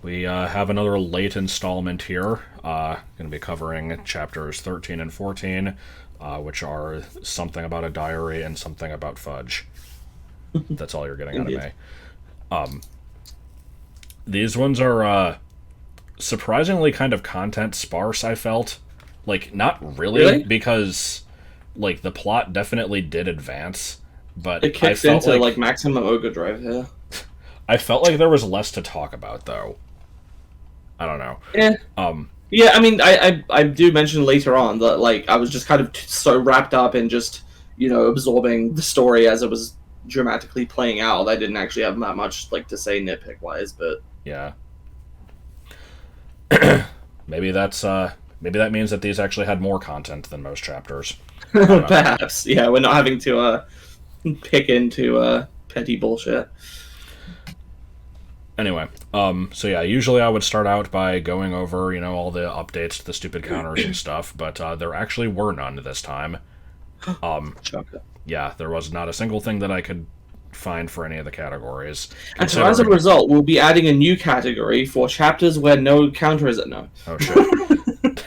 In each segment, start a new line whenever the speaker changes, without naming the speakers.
We have another late installment here. Going to be covering chapters 13 and 14, which are something about a diary and something about fudge. That's all you're getting out of
Indeed.
me. These ones are surprisingly kind of content sparse, I felt. Like, not really,
Really?
because like the plot definitely did advance, but
It
I
kicks
felt
into
like
maximum overdrive here.
I felt like there was less to talk about though. I don't know.
Yeah.
Um,
Yeah, I mean, I do mention later on that, like, I was just kind of so wrapped up in just, absorbing the story as it was dramatically playing out. I didn't actually have that much, like, to say nitpick-wise, but...
yeah. Maybe maybe that means that these actually had more content than most chapters. I don't know.
Perhaps, yeah, we're not having to, pick into, petty bullshit.
Anyway, so yeah, usually I would start out by going over, all the updates to the stupid counters and stuff, but there actually were none this time.
Shocker.
Yeah, there was not a single thing that I could find for any of the categories.
And so as a result, we'll be adding a new category for chapters where no counter is at no.
Oh shit.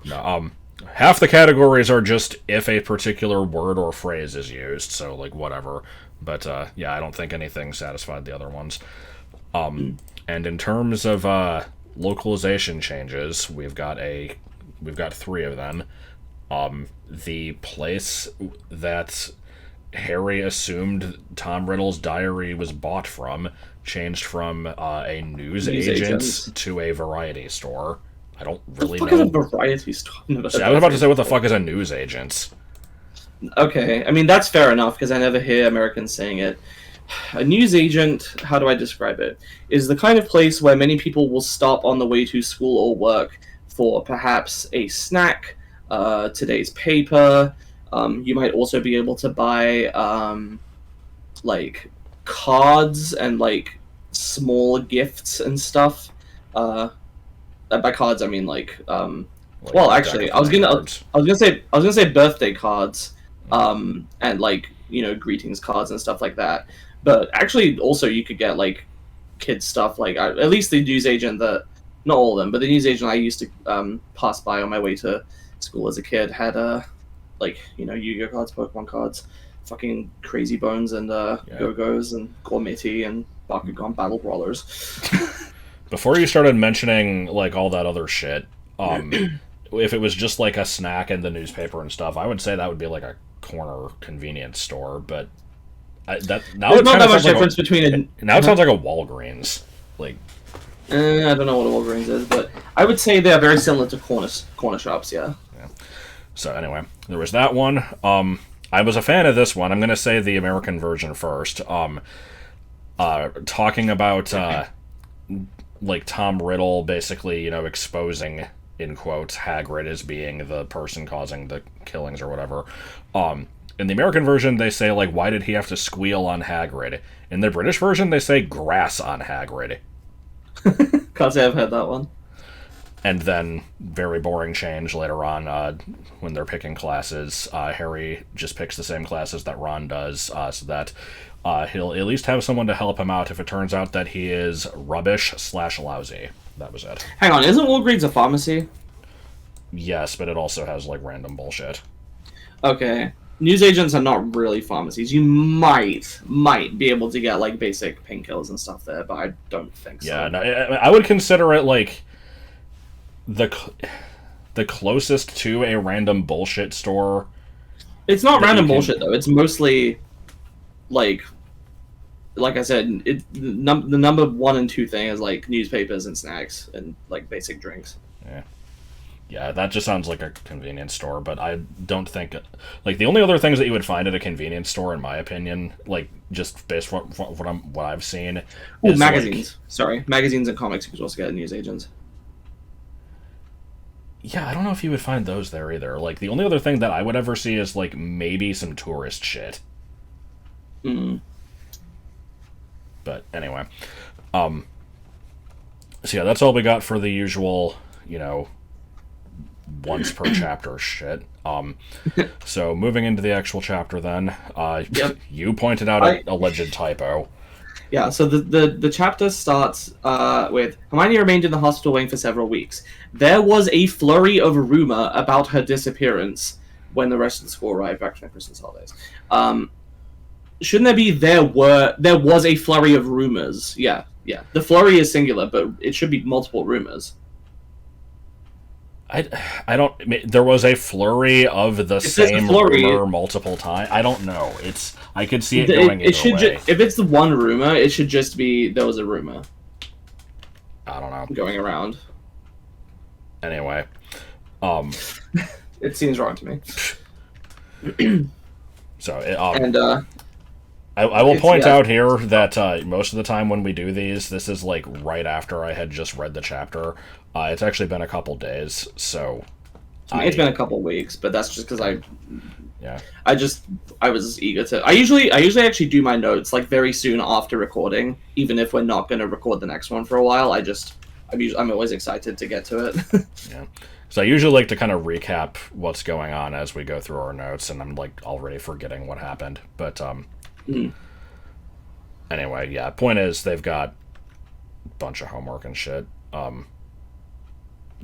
No, half the categories are just if a particular word or phrase is used, so like whatever. But yeah, I don't think anything satisfied the other ones. And in terms of localization changes, we've got three of them. The place that Harry assumed Tom Riddle's diary was bought from changed from a news agent to a variety store. I don't really
What
know.
the fuck is a variety store?
See, I was about to say, what the fuck is a news agent?
Okay, I mean, that's fair enough, because I never hear Americans saying it. A news agent, how do I describe it, is the kind of place where many people will stop on the way to school or work for perhaps a snack, today's paper. You might also be able to buy, like, cards and, like, small gifts and stuff. By cards, I mean, like,
Like,
well, actually, I was
cards.
gonna say birthday cards, and, like, greetings cards and stuff like that. But actually, also, you could get, like, kids stuff, like, at least the newsagent that, not all of them, but the newsagent I used to pass by on my way to school as a kid had, like, Yu-Gi-Oh cards, Pokemon cards, fucking Crazy Bones and Go-Go's and Gourmet and Bakugan Battle Brawlers.
Before you started mentioning, like, all that other shit, if it was just, like, a snack and the newspaper and stuff, I would say that would be, like, a corner convenience store, but now
There's
it
not
kinda
that much
sounds like
difference between
now it sounds like a Walgreens. Like,
I don't know what a Walgreens is, but I would say they are very similar to corner shops, yeah.
so anyway, there was that one. I was a fan of this one. I'm going to say the American version first. Talking about, like, Tom Riddle basically, exposing, in quotes, Hagrid as being the person causing the killings or whatever. In the American version, they say, like, why did he have to squeal on Hagrid? In the British version, they say grass on Hagrid.
Can't say I've heard that one.
And then, very boring change later on, when they're picking classes, Harry just picks the same classes that Ron does, so that he'll at least have someone to help him out if it turns out that he is rubbish/lousy. That was it.
Hang on, isn't Walgreens a pharmacy?
Yes, but it also has, like, random bullshit.
Okay. Newsagents are not really pharmacies. You might be able to get, like, basic painkillers and stuff there, but I don't think so.
Yeah, no, I would consider it, like, the closest to a random bullshit store.
It's not random bullshit, though. It's mostly, like I said, the number 1 and 2 thing is, like, newspapers and snacks and, like, basic drinks.
Yeah, that just sounds like a convenience store, but I don't think... Like, the only other things that you would find at a convenience store, in my opinion, like, just based on what I've seen...
Oh,
is,
magazines.
like,
Sorry. Magazines and comics you could also get at newsagents.
Yeah, I don't know if you would find those there either. Like, the only other thing that I would ever see is, like, maybe some tourist shit. But, anyway. So, yeah, that's all we got for the usual, once per chapter shit. So moving into the actual chapter then,
Yep.
you pointed out an alleged typo.
Yeah, so the chapter starts with Hermione remained in the hospital wing for several weeks. There was a flurry of rumor about her disappearance when the rest of the school arrived back from the Christmas holidays. Shouldn't there be there was a flurry of rumors? Yeah, yeah. The flurry is singular, but it should be multiple rumors.
I don't. There was a flurry of the same rumor multiple times. I don't know. I could see it going either way.
If it's the one rumor, it should just be there was a rumor.
I don't know.
Going around.
Anyway,
it seems wrong to me.
So I will point out here that most of the time when we do these, this is like right after I had just read the chapter. It's actually been a couple days, so
it's been a couple weeks, but that's just because I was eager to. I usually actually do my notes like very soon after recording, even if we're not going to record the next one for a while. I'm always excited to get to it.
Yeah. So I usually like to kind of recap what's going on as we go through our notes, and I'm like already forgetting what happened. But anyway, yeah. Point is, they've got a bunch of homework and shit.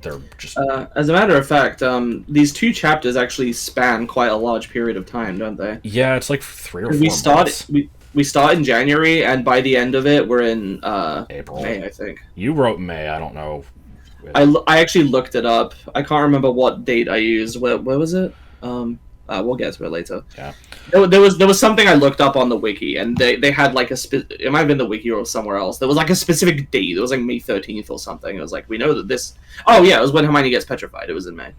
They're just
as a matter of fact, these two chapters actually span quite a large period of time, don't they?
Yeah, it's like 3 or 4 months.
We start in January, and by the end of it, we're in
April.
May, I think.
You wrote May. I don't know.
I actually looked it up. I can't remember what date I used. Where was it? We'll get to it later.
Yeah.
There was something I looked up on the wiki, and they had like it might have been the wiki or somewhere else. There was like a specific date. It was like May 13th or something. It was like, we know that this. Oh yeah, it was when Hermione gets petrified. It was in May.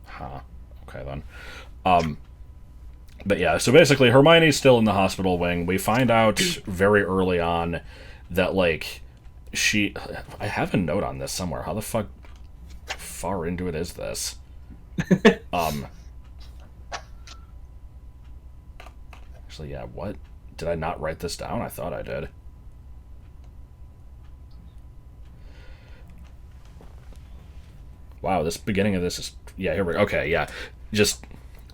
Huh. Okay then. But yeah, so basically Hermione's still in the hospital wing. We find out very early on that like I have a note on this somewhere. How the fuck far into it is this? Actually, yeah, what? Did I not write this down? I thought I did. Wow, this beginning of this is... Yeah, here we go. Okay, yeah. Just...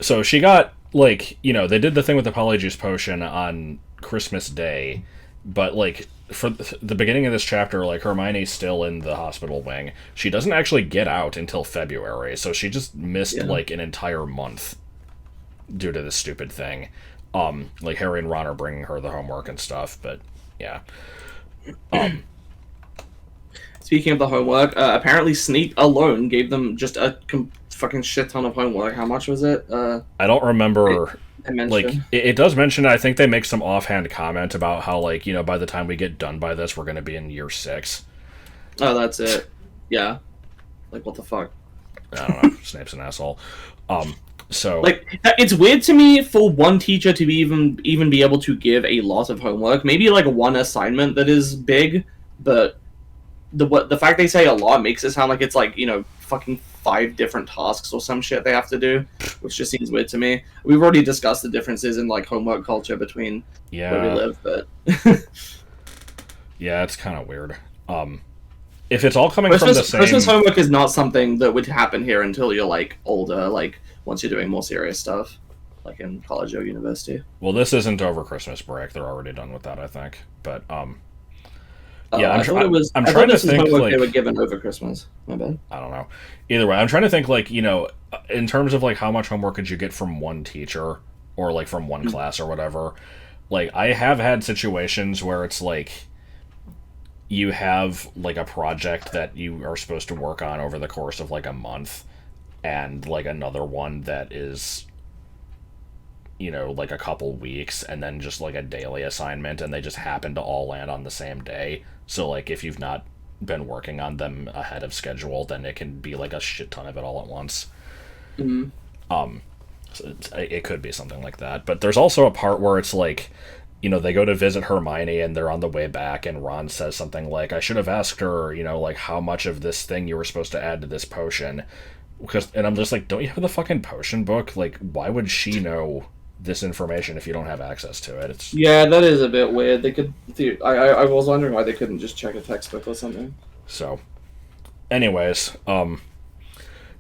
So she got, like, they did the thing with the Polyjuice Potion on Christmas Day, but, like, for the beginning of this chapter, like, Hermione's still in the hospital wing. She doesn't actually get out until February, so she just missed, like, an entire month due to this stupid thing. Like, Harry and Ron are bringing her the homework and stuff, but, yeah.
Speaking of the homework, apparently Snape alone gave them just a fucking shit ton of homework. How much was it?
I don't remember. Like, it does mention, I think they make some offhand comment about how, like, by the time we get done by this, we're going to be in year 6.
Oh, that's it. Yeah. Like, what the fuck?
I don't know. Snape's an asshole. So,
like, it's weird to me for one teacher to even be able to give a lot of homework. Maybe like one assignment that is big, but the fact they say a lot makes it sound like it's like fucking 5 different tasks or some shit they have to do, which just seems weird to me. We've already discussed the differences in like homework culture between where we live, but
yeah, it's kind of weird. If it's all coming from the same...
Christmas homework is not something that would happen here until you're like older, like once you're doing more serious stuff, like in college or university.
Well, this isn't over Christmas break. They're already done with that, I think. But yeah,
I'm trying to think like they were given over Christmas. My bad.
I don't know. Either way, I'm trying to think like in terms of like how much homework could you get from one teacher or like from one class or whatever. Like I have had situations where it's like you have like a project that you are supposed to work on over the course of like a month, and like another one that is like a couple weeks, and then just like a daily assignment, and they just happen to all land on the same day. So like if you've not been working on them ahead of schedule, then it can be like a shit ton of it all at once. So it could be something like that. But there's also a part where it's like they go to visit Hermione and they're on the way back, and Ron says something like, I should have asked her like how much of this thing you were supposed to add to this potion, and I'm just like, don't you have the fucking potion book? Like, why would she know this information if you don't have access to it?
Yeah, that is a bit weird. They could. I was wondering why they couldn't just check a textbook or something.
So, anyways,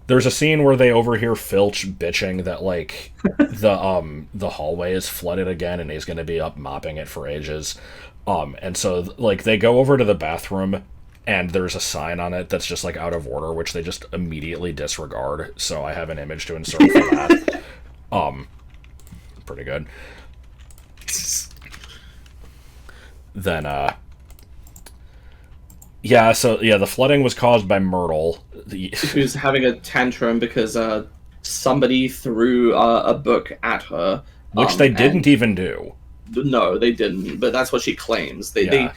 there's a scene where they overhear Filch bitching that like the hallway is flooded again, and he's going to be up mopping it for ages. And so, like, they go over to the bathroom, and there's a sign on it that's just, like, out of order, which they just immediately disregard. So I have an image to insert for that. Pretty good. Then, yeah, so, yeah, the flooding was caused by Myrtle.
Who's having a tantrum because somebody threw a book at her.
Which they didn't even do.
No, they didn't, but that's what she claims. They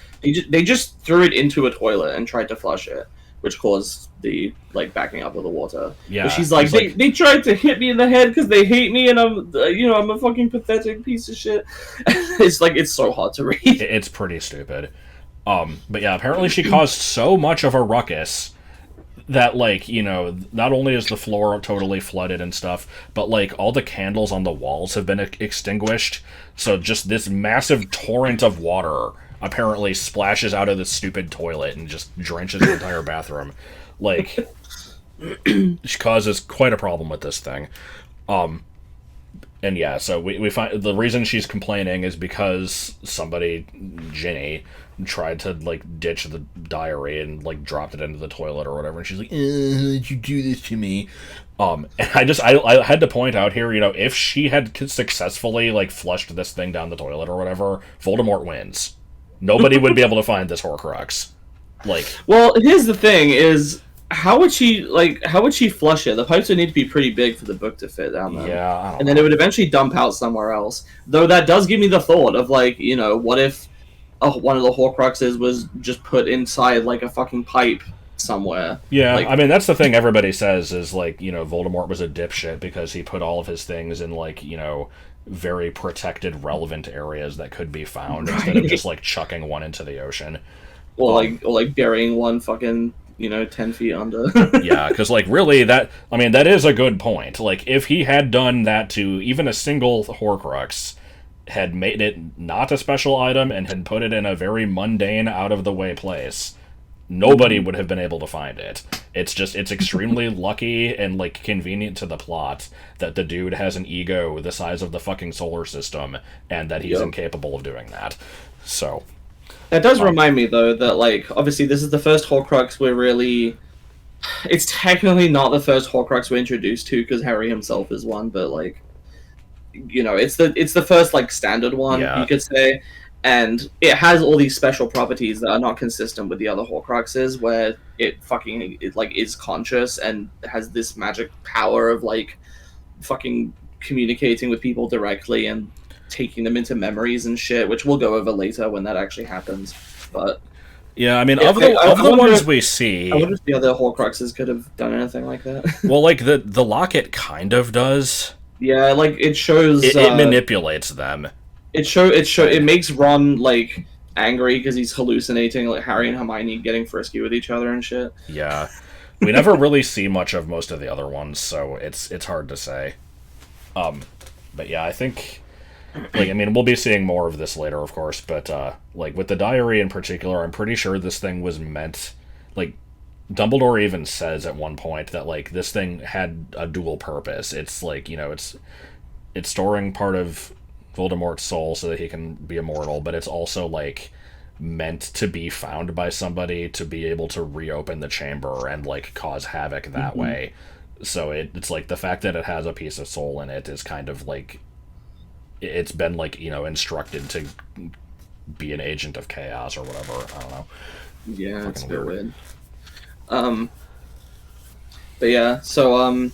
just threw it into a toilet and tried to flush it, which caused the, like, backing up of the water.
Yeah.
But she's like, they tried to hit me in the head because they hate me, and I'm a fucking pathetic piece of shit. It's like, it's so hard to read.
It's pretty stupid. But yeah, apparently she caused so much of a ruckus that, like, not only is the floor totally flooded and stuff, but, like, all the candles on the walls have been extinguished. So just this massive torrent of water apparently splashes out of the stupid toilet and just drenches the entire bathroom. Like, she causes quite a problem with this thing. And yeah, so we find the reason she's complaining is because somebody, Ginny, tried to, like, ditch the diary and, like, dropped it into the toilet or whatever, and she's like, "Why did you do this to me?" And I had to point out here, if she had successfully, like, flushed this thing down the toilet or whatever, Voldemort wins. Nobody would be able to find this Horcrux. Like,
well, here's the thing: is how would she flush it? The pipes would need to be pretty big for the book to fit down there.
Yeah,
and then it would eventually dump out somewhere else. Though that does give me the thought of, like, what if one of the Horcruxes was just put inside, like, a fucking pipe somewhere.
Yeah,
like,
I mean, that's the thing everybody says is, like, Voldemort was a dipshit because he put all of his things in, like, very protected, relevant areas that could be found instead of just, like, chucking one into the ocean.
Or like burying one fucking, 10 feet under.
Yeah, because, like, really, that is a good point. Like, if he had done that to even a single Horcrux, had made it not a special item and had put it in a very mundane, out-of-the-way place, nobody would have been able to find it. It's extremely lucky and, like, convenient to the plot that the dude has an ego the size of the fucking solar system and that he's incapable of doing that. So...
That does remind me, though, that, like, obviously this is the first Horcrux we're really... It's technically not the first Horcrux we're introduced to, because Harry himself is one, but, like, it's the first, like, standard one, you could say, and it has all these special properties that are not consistent with the other Horcruxes, where it is conscious and has this magic power of, like, fucking communicating with people directly and taking them into memories and shit, which we'll go over later when that actually happens. But
yeah, I mean, of the ones we see,
I wonder if the other Horcruxes could have done anything like that.
Well, like the locket kind of does.
Yeah, like it shows
it manipulates them.
It makes Ron, like, angry because he's hallucinating, like, Harry and Hermione getting frisky with each other and shit.
Yeah, we never really see much of most of the other ones, so it's hard to say. But yeah, I think, like, I mean, we'll be seeing more of this later, of course, but like with the diary in particular, I'm pretty sure this thing was meant, like, Dumbledore even says at one point that, like, this thing had a dual purpose. It's like, it's storing part of Voldemort's soul so that he can be immortal, but it's also, like, meant to be found by somebody to be able to reopen the chamber and, like, cause havoc that way. So it's like the fact that it has a piece of soul in it is kind of like it's been, like, instructed to be an agent of chaos or whatever. I don't know.
Yeah, it's a bit weird. But yeah, so I'm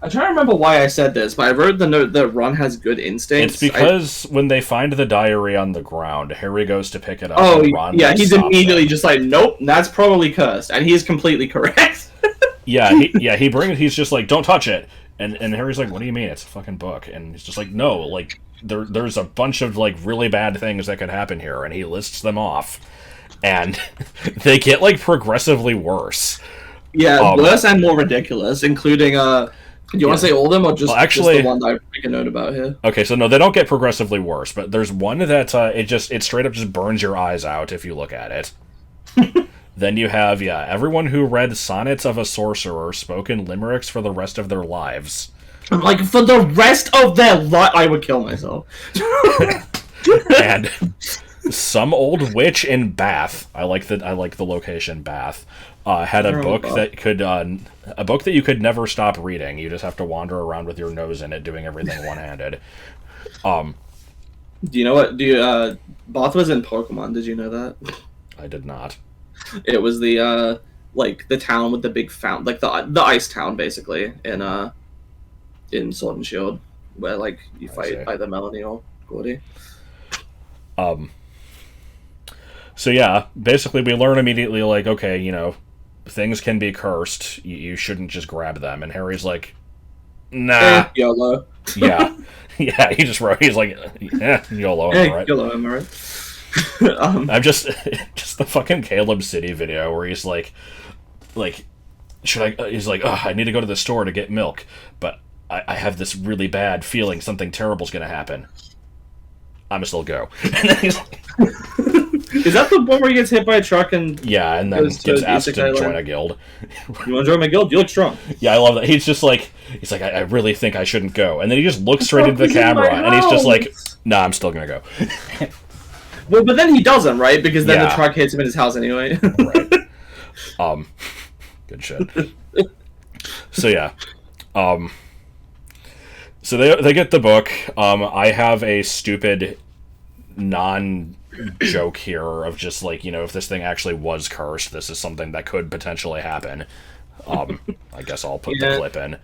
trying to remember why I said this, but I wrote the note that Ron has good instincts.
It's because when they find the diary on the ground, Harry goes to pick it up.
Oh,
and Ron
yeah, he's immediately just like, nope, that's probably cursed, and he is completely correct.
He's just like, don't touch it, and Harry's like, what do you mean? It's a fucking book, and he's just like, no, like, there's a bunch of, like, really bad things that could happen here, and he lists them off, and they get, like, progressively worse.
Yeah, worse and more ridiculous, including, do you want to say all of them, or just the one that I make a note about here?
Okay, so no, they don't get progressively worse, but there's one that it straight up just burns your eyes out if you look at it. Then you have, everyone who read Sonnets of a Sorcerer spoken limericks for the rest of their lives.
I'm like, for the rest of their life, I would kill myself.
And some old witch in Bath. I like the location Bath. Had a book that could a book that you could never stop reading. You just have to wander around with your nose in it, doing everything one-handed.
Do you know what? Bath was in Pokemon. Did you know that?
I did not.
It was the the town with the big fountain, like the ice town, basically in Sword and Shield, where like you fight either Melanie or Gordy.
So yeah, basically we learn immediately, like, okay, things can be cursed. You shouldn't just grab them. And Harry's like, nah.
YOLO.
Yeah. Yeah, he just wrote, he's like, yeah, YOLO, am I right?
YOLO, am I right?
I'm just the fucking Caleb City video where he's like, he's like, oh, I need to go to the store to get milk, but I have this really bad feeling something terrible's gonna happen. I'ma still go. And then he's like,
is that the one where he gets hit by a truck and
then gets asked to join a guild?
You want to join my guild? You look strong.
Yeah, I love that. He's like, I really think I shouldn't go, and then he just looks straight into the camera, and he's just like, nah, I'm still gonna go.
Well, but then he doesn't, right? Because then the truck hits him in his house anyway.
Right. Good shit. So yeah, so they get the book. I have a stupid non-joke here of just like, if this thing actually was cursed, this is something that could potentially happen. I guess I'll put the clip in.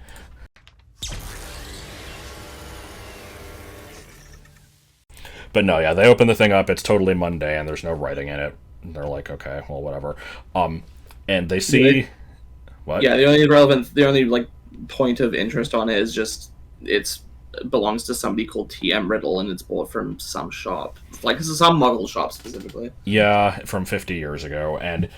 But no, yeah, they open the thing up, it's totally mundane, there's no writing in it. They're like, okay, well, whatever. And they see... What?
Yeah, the only like point of interest on it is just it belongs to somebody called TM Riddle, and it's bought from some shop. Like, it's some Muggle shop, specifically.
Yeah, from 50 years ago, and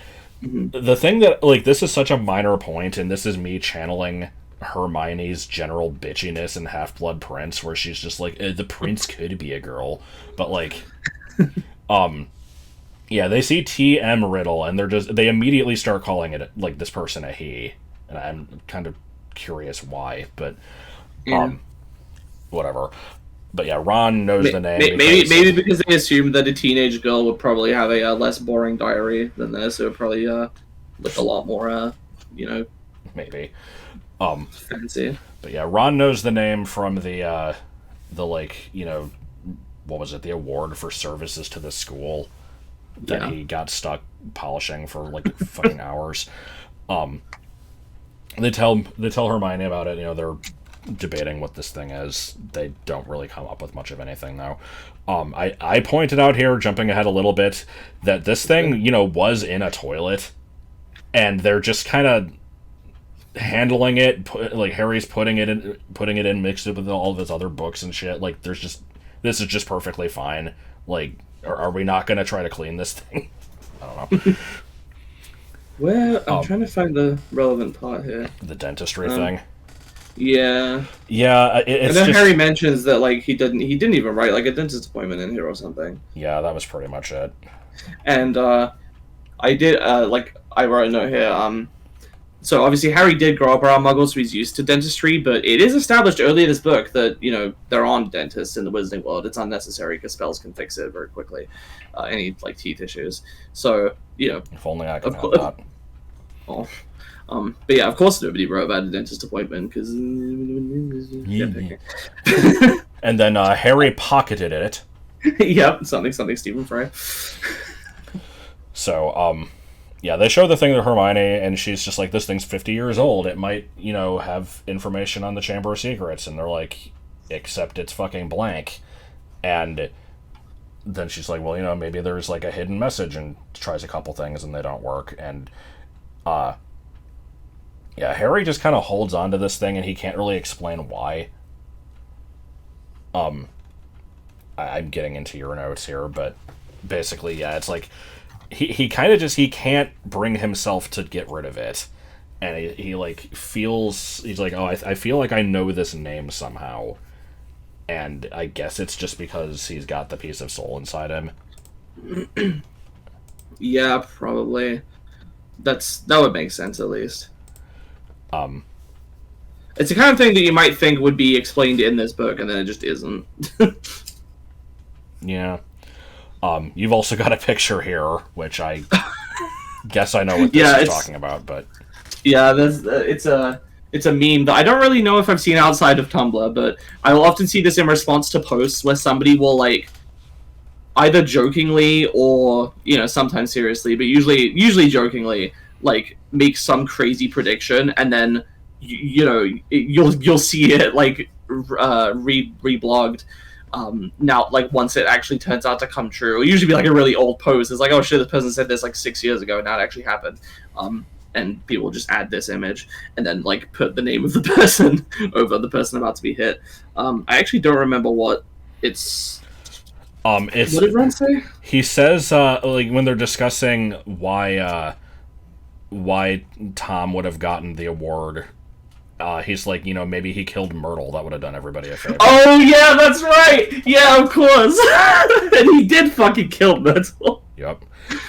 the thing that, like, this is such a minor point, and this is me channeling Hermione's general bitchiness in Half-Blood Prince, where she's just like, the prince could be a girl, but like, yeah, they see T.M. Riddle, and they immediately start calling it, like, this person a he, and I'm kind of curious why, but whatever. But yeah, Ron knows the name.
Maybe because they assumed that a teenage girl would probably have a less boring diary than this, it would probably look a lot more,
maybe.
Fancy.
But yeah, Ron knows the name from the like, what was it, the award for services to the school that he got stuck polishing for like fucking hours. They tell Hermione about it. They're debating what this thing is. They don't really come up with much of anything though. I pointed out here, jumping ahead a little bit, that this thing was in a toilet, and they're just kind of handling it, like Harry's putting it in, mixed it with all of his other books and shit. Like, this is just perfectly fine. Like, are we not going to try to clean this thing? I don't know.
Well, I'm trying to find the relevant part here.
The dentistry thing.
Yeah.
Yeah,
and then Harry mentions that like he didn't even write like a dentist appointment in here or something.
Yeah, that was pretty much it.
And I did I wrote a note here. So obviously Harry did grow up around Muggles, so he's used to dentistry. But it is established early in this book that there aren't dentists in the Wizarding world. It's unnecessary because spells can fix it very quickly. Any like teeth issues. So
if only I could have that.
Oh. But yeah, of course nobody wrote about a dentist appointment because.
And then Harry pocketed it.
Yep, something Stephen Fry.
So yeah, they show the thing to Hermione, and she's just like, this thing's 50 years old. It might, have information on the Chamber of Secrets. And they're like, except it's fucking blank. And then she's like, well, maybe there's like a hidden message, and tries a couple things and they don't work. And, yeah, Harry just kind of holds on to this thing, and he can't really explain why. I'm getting into your notes here, but basically, yeah, it's like, he kind of just, he can't bring himself to get rid of it. And he like feels, he's like, oh, I feel like I know this name somehow. And I guess it's just because he's got the piece of soul inside him.
Yeah, probably. That would make sense, at least. It's the kind of thing that you might think would be explained in this book, and then it just isn't.
Yeah. You've also got a picture here, which I guess I know what this is talking about, but
yeah, it's a meme that I don't really know if I've seen outside of Tumblr, but I will often see this in response to posts where somebody will like either jokingly or sometimes seriously, but usually jokingly, like make some crazy prediction, and then you'll see it like reblogged. Now, like once it actually turns out to come true, it'll usually be like a really old post. It's like, oh shit, this person said this like 6 years ago, now it actually happened. And people just add this image and then like put the name of the person over the person about to be hit. I actually don't remember what it's. What did Ren say?
He says like when they're discussing why Tom would have gotten the award. He's like, maybe he killed Myrtle. That would have done everybody a favor.
Oh, yeah, that's right! Yeah, of course! And he did fucking kill Myrtle.
Yep.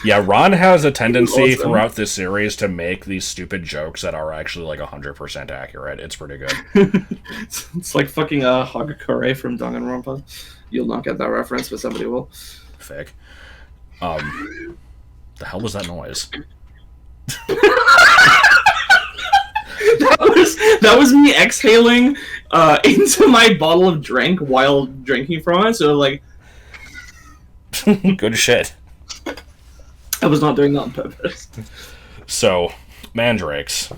Yeah, Ron has a tendency throughout this series to make these stupid jokes that are actually, like, 100% accurate. It's pretty good.
It's like fucking Hagrid from Danganronpa. You'll not get that reference, but somebody will.
Fake. The hell was that noise?
That was me exhaling into my bottle of drink while drinking from it. So like,
good shit.
I was not doing that on purpose.
So, Mandrakes.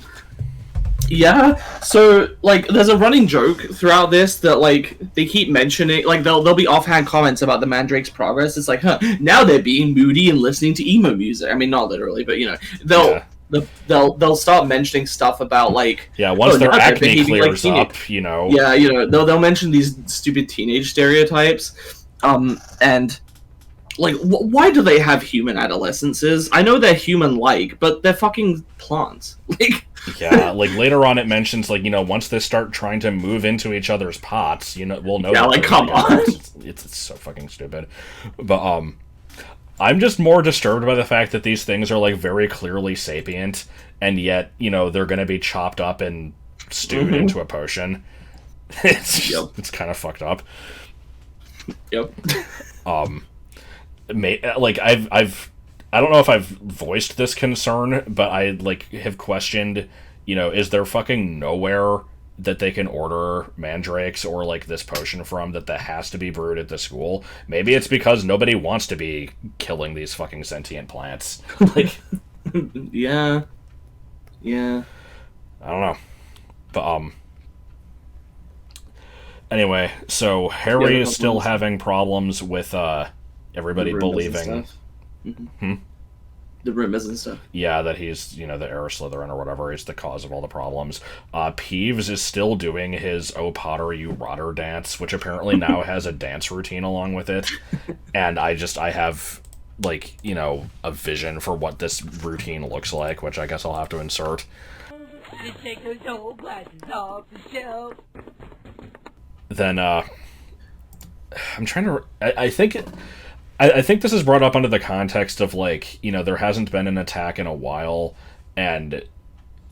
Yeah. So like, there's a running joke throughout this that like they keep mentioning. Like there'll be offhand comments about the Mandrakes' progress. It's like, now they're being moody and listening to emo music. I mean, not literally, but they'll. Yeah. They'll start mentioning stuff about like
once their acne clears up,
they'll mention these stupid teenage stereotypes, and like why do they have human adolescences? I know they're human-like, but they're fucking plants. Like
like later on it mentions like once they start trying to move into each other's pots, we'll know.
Yeah, like come on,
it's so fucking stupid, but I'm just more disturbed by the fact that these things are, like, very clearly sapient, and yet, they're gonna be chopped up and stewed into a potion. It's kind of fucked up.
Yep.
Like, I don't know if I've voiced this concern, but I, like, have questioned, is there fucking nowhere that they can order mandrakes or like this potion from that has to be brewed at the school? Maybe it's because nobody wants to be killing these fucking sentient plants. Like,
yeah.
I don't know, but anyway, so Harry is still having problems with everybody believing.
The rumors and stuff.
Yeah, that he's, the heir Slytherin or whatever is the cause of all the problems. Peeves is still doing his "Oh Potter, you rotter" dance, which apparently now has a dance routine along with it. And I have, like, a vision for what this routine looks like, which I guess I'll have to insert. Then, I'm trying to... I think this is brought up under the context of, like, there hasn't been an attack in a while, and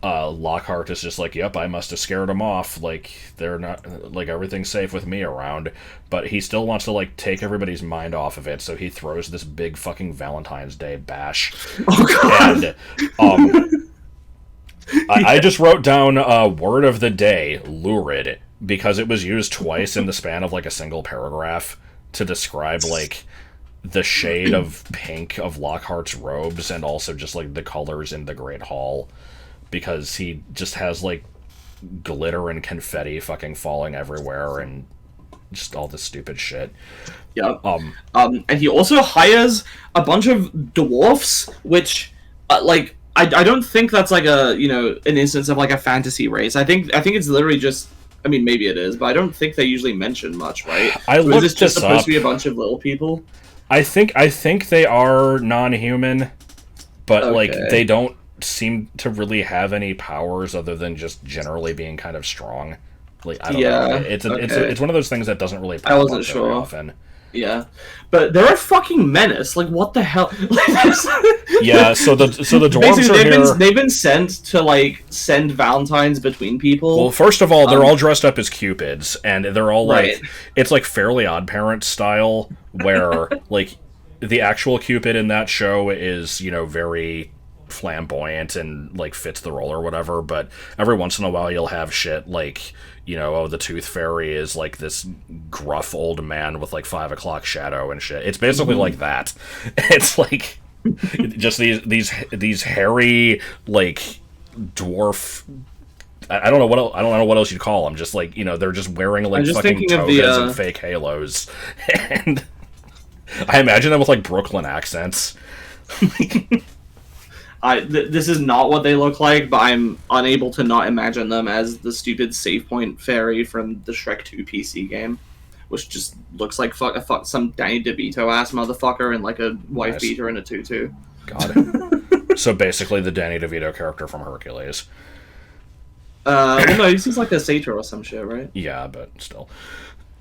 Lockhart is just like, yep, I must have scared them off, like, they're not, like, everything's safe with me around, but he still wants to, like, take everybody's mind off of it, so he throws this big fucking Valentine's Day bash.
Oh, God.
And, I just wrote down word of the day, lurid, because it was used twice in the span of, like, a single paragraph to describe, like, the shade of pink of Lockhart's robes, and also just, like, the colors in the Great Hall, because he just has, like, glitter and confetti fucking falling everywhere, and just all this stupid shit.
Yeah. And he also hires a bunch of dwarfs, which, like, I don't think that's, like, an instance of, like, a fantasy race. I think it's literally just... I mean, maybe it is, but I don't think they usually mention much, right?
Is this
just supposed to be a bunch of little people?
I think they are non-human, but like they don't seem to really have any powers other than just generally being kind of strong. Like, I don't know. It's one of those things that doesn't really pop up very often.
Yeah, but they're a fucking menace. Like, what the hell?
Yeah, so the dwarves are here.
They've been sent to, like, send Valentines between people.
Well, first of all, they're all dressed up as Cupids, and they're all like, it's like Fairly Odd Parents style, where like the actual Cupid in that show is, very flamboyant and like fits the role or whatever, but every once in a while you'll have shit like, the Tooth Fairy is like this gruff old man with like 5 o'clock shadow and shit. It's basically like that. It's like just these hairy like dwarf. I don't know what else you'd call them. Just like, they're just wearing like fucking togas and fake halos, and I imagine them with like Brooklyn accents.
This is not what they look like, but I'm unable to not imagine them as the stupid save point fairy from the Shrek 2 PC game, which just looks like some Danny DeVito ass motherfucker in like a wife beater and a tutu.
Got it. So basically, the Danny DeVito character from Hercules.
Well, no, he seems like a satyr or some shit, right?
Yeah, but still.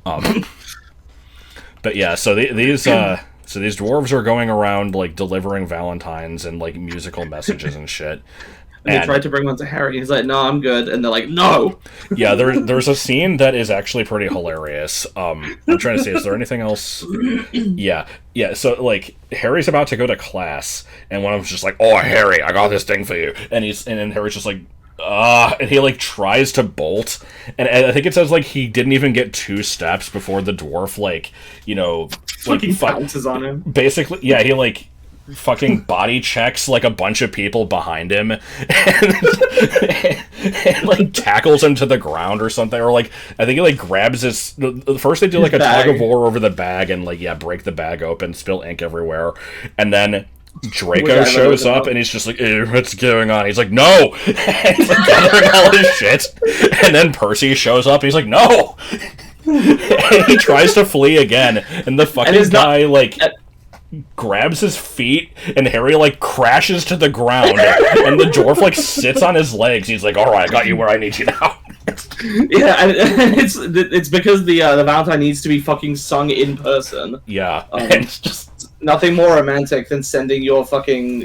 But yeah, so these dwarves are going around like delivering Valentines and like musical messages and shit.
And they tried to bring one to Harry, and he's like, "No, I'm good." And they're like, "No."
Yeah, there's a scene that is actually pretty hilarious. I'm trying to see, is there anything else? Yeah. So like Harry's about to go to class, and one of them's just like, "Oh, Harry, I got this thing for you," and then Harry's just like, and he like tries to bolt, and I think it says like he didn't even get 2 steps before the dwarf
fucking bounces on him.
Basically, yeah, he like fucking body checks like a bunch of people behind him, and like tackles him to the ground or something, or like I think he like grabs his. First they do like a tug of war over the bag and like break the bag open, spill ink everywhere, and then Draco shows up and he's just like, what's going on? He's like, no! And he's like gathering all his shit. And then Percy shows up and he's like, no! And he tries to flee again. And the fucking guy, grabs his feet and Harry, crashes to the ground. And the dwarf, sits on his legs. He's like, alright, I got you where I need you now.
Yeah, and it's because the Valentine needs to be fucking sung in person.
Yeah. It's just...
Nothing more romantic than sending your fucking,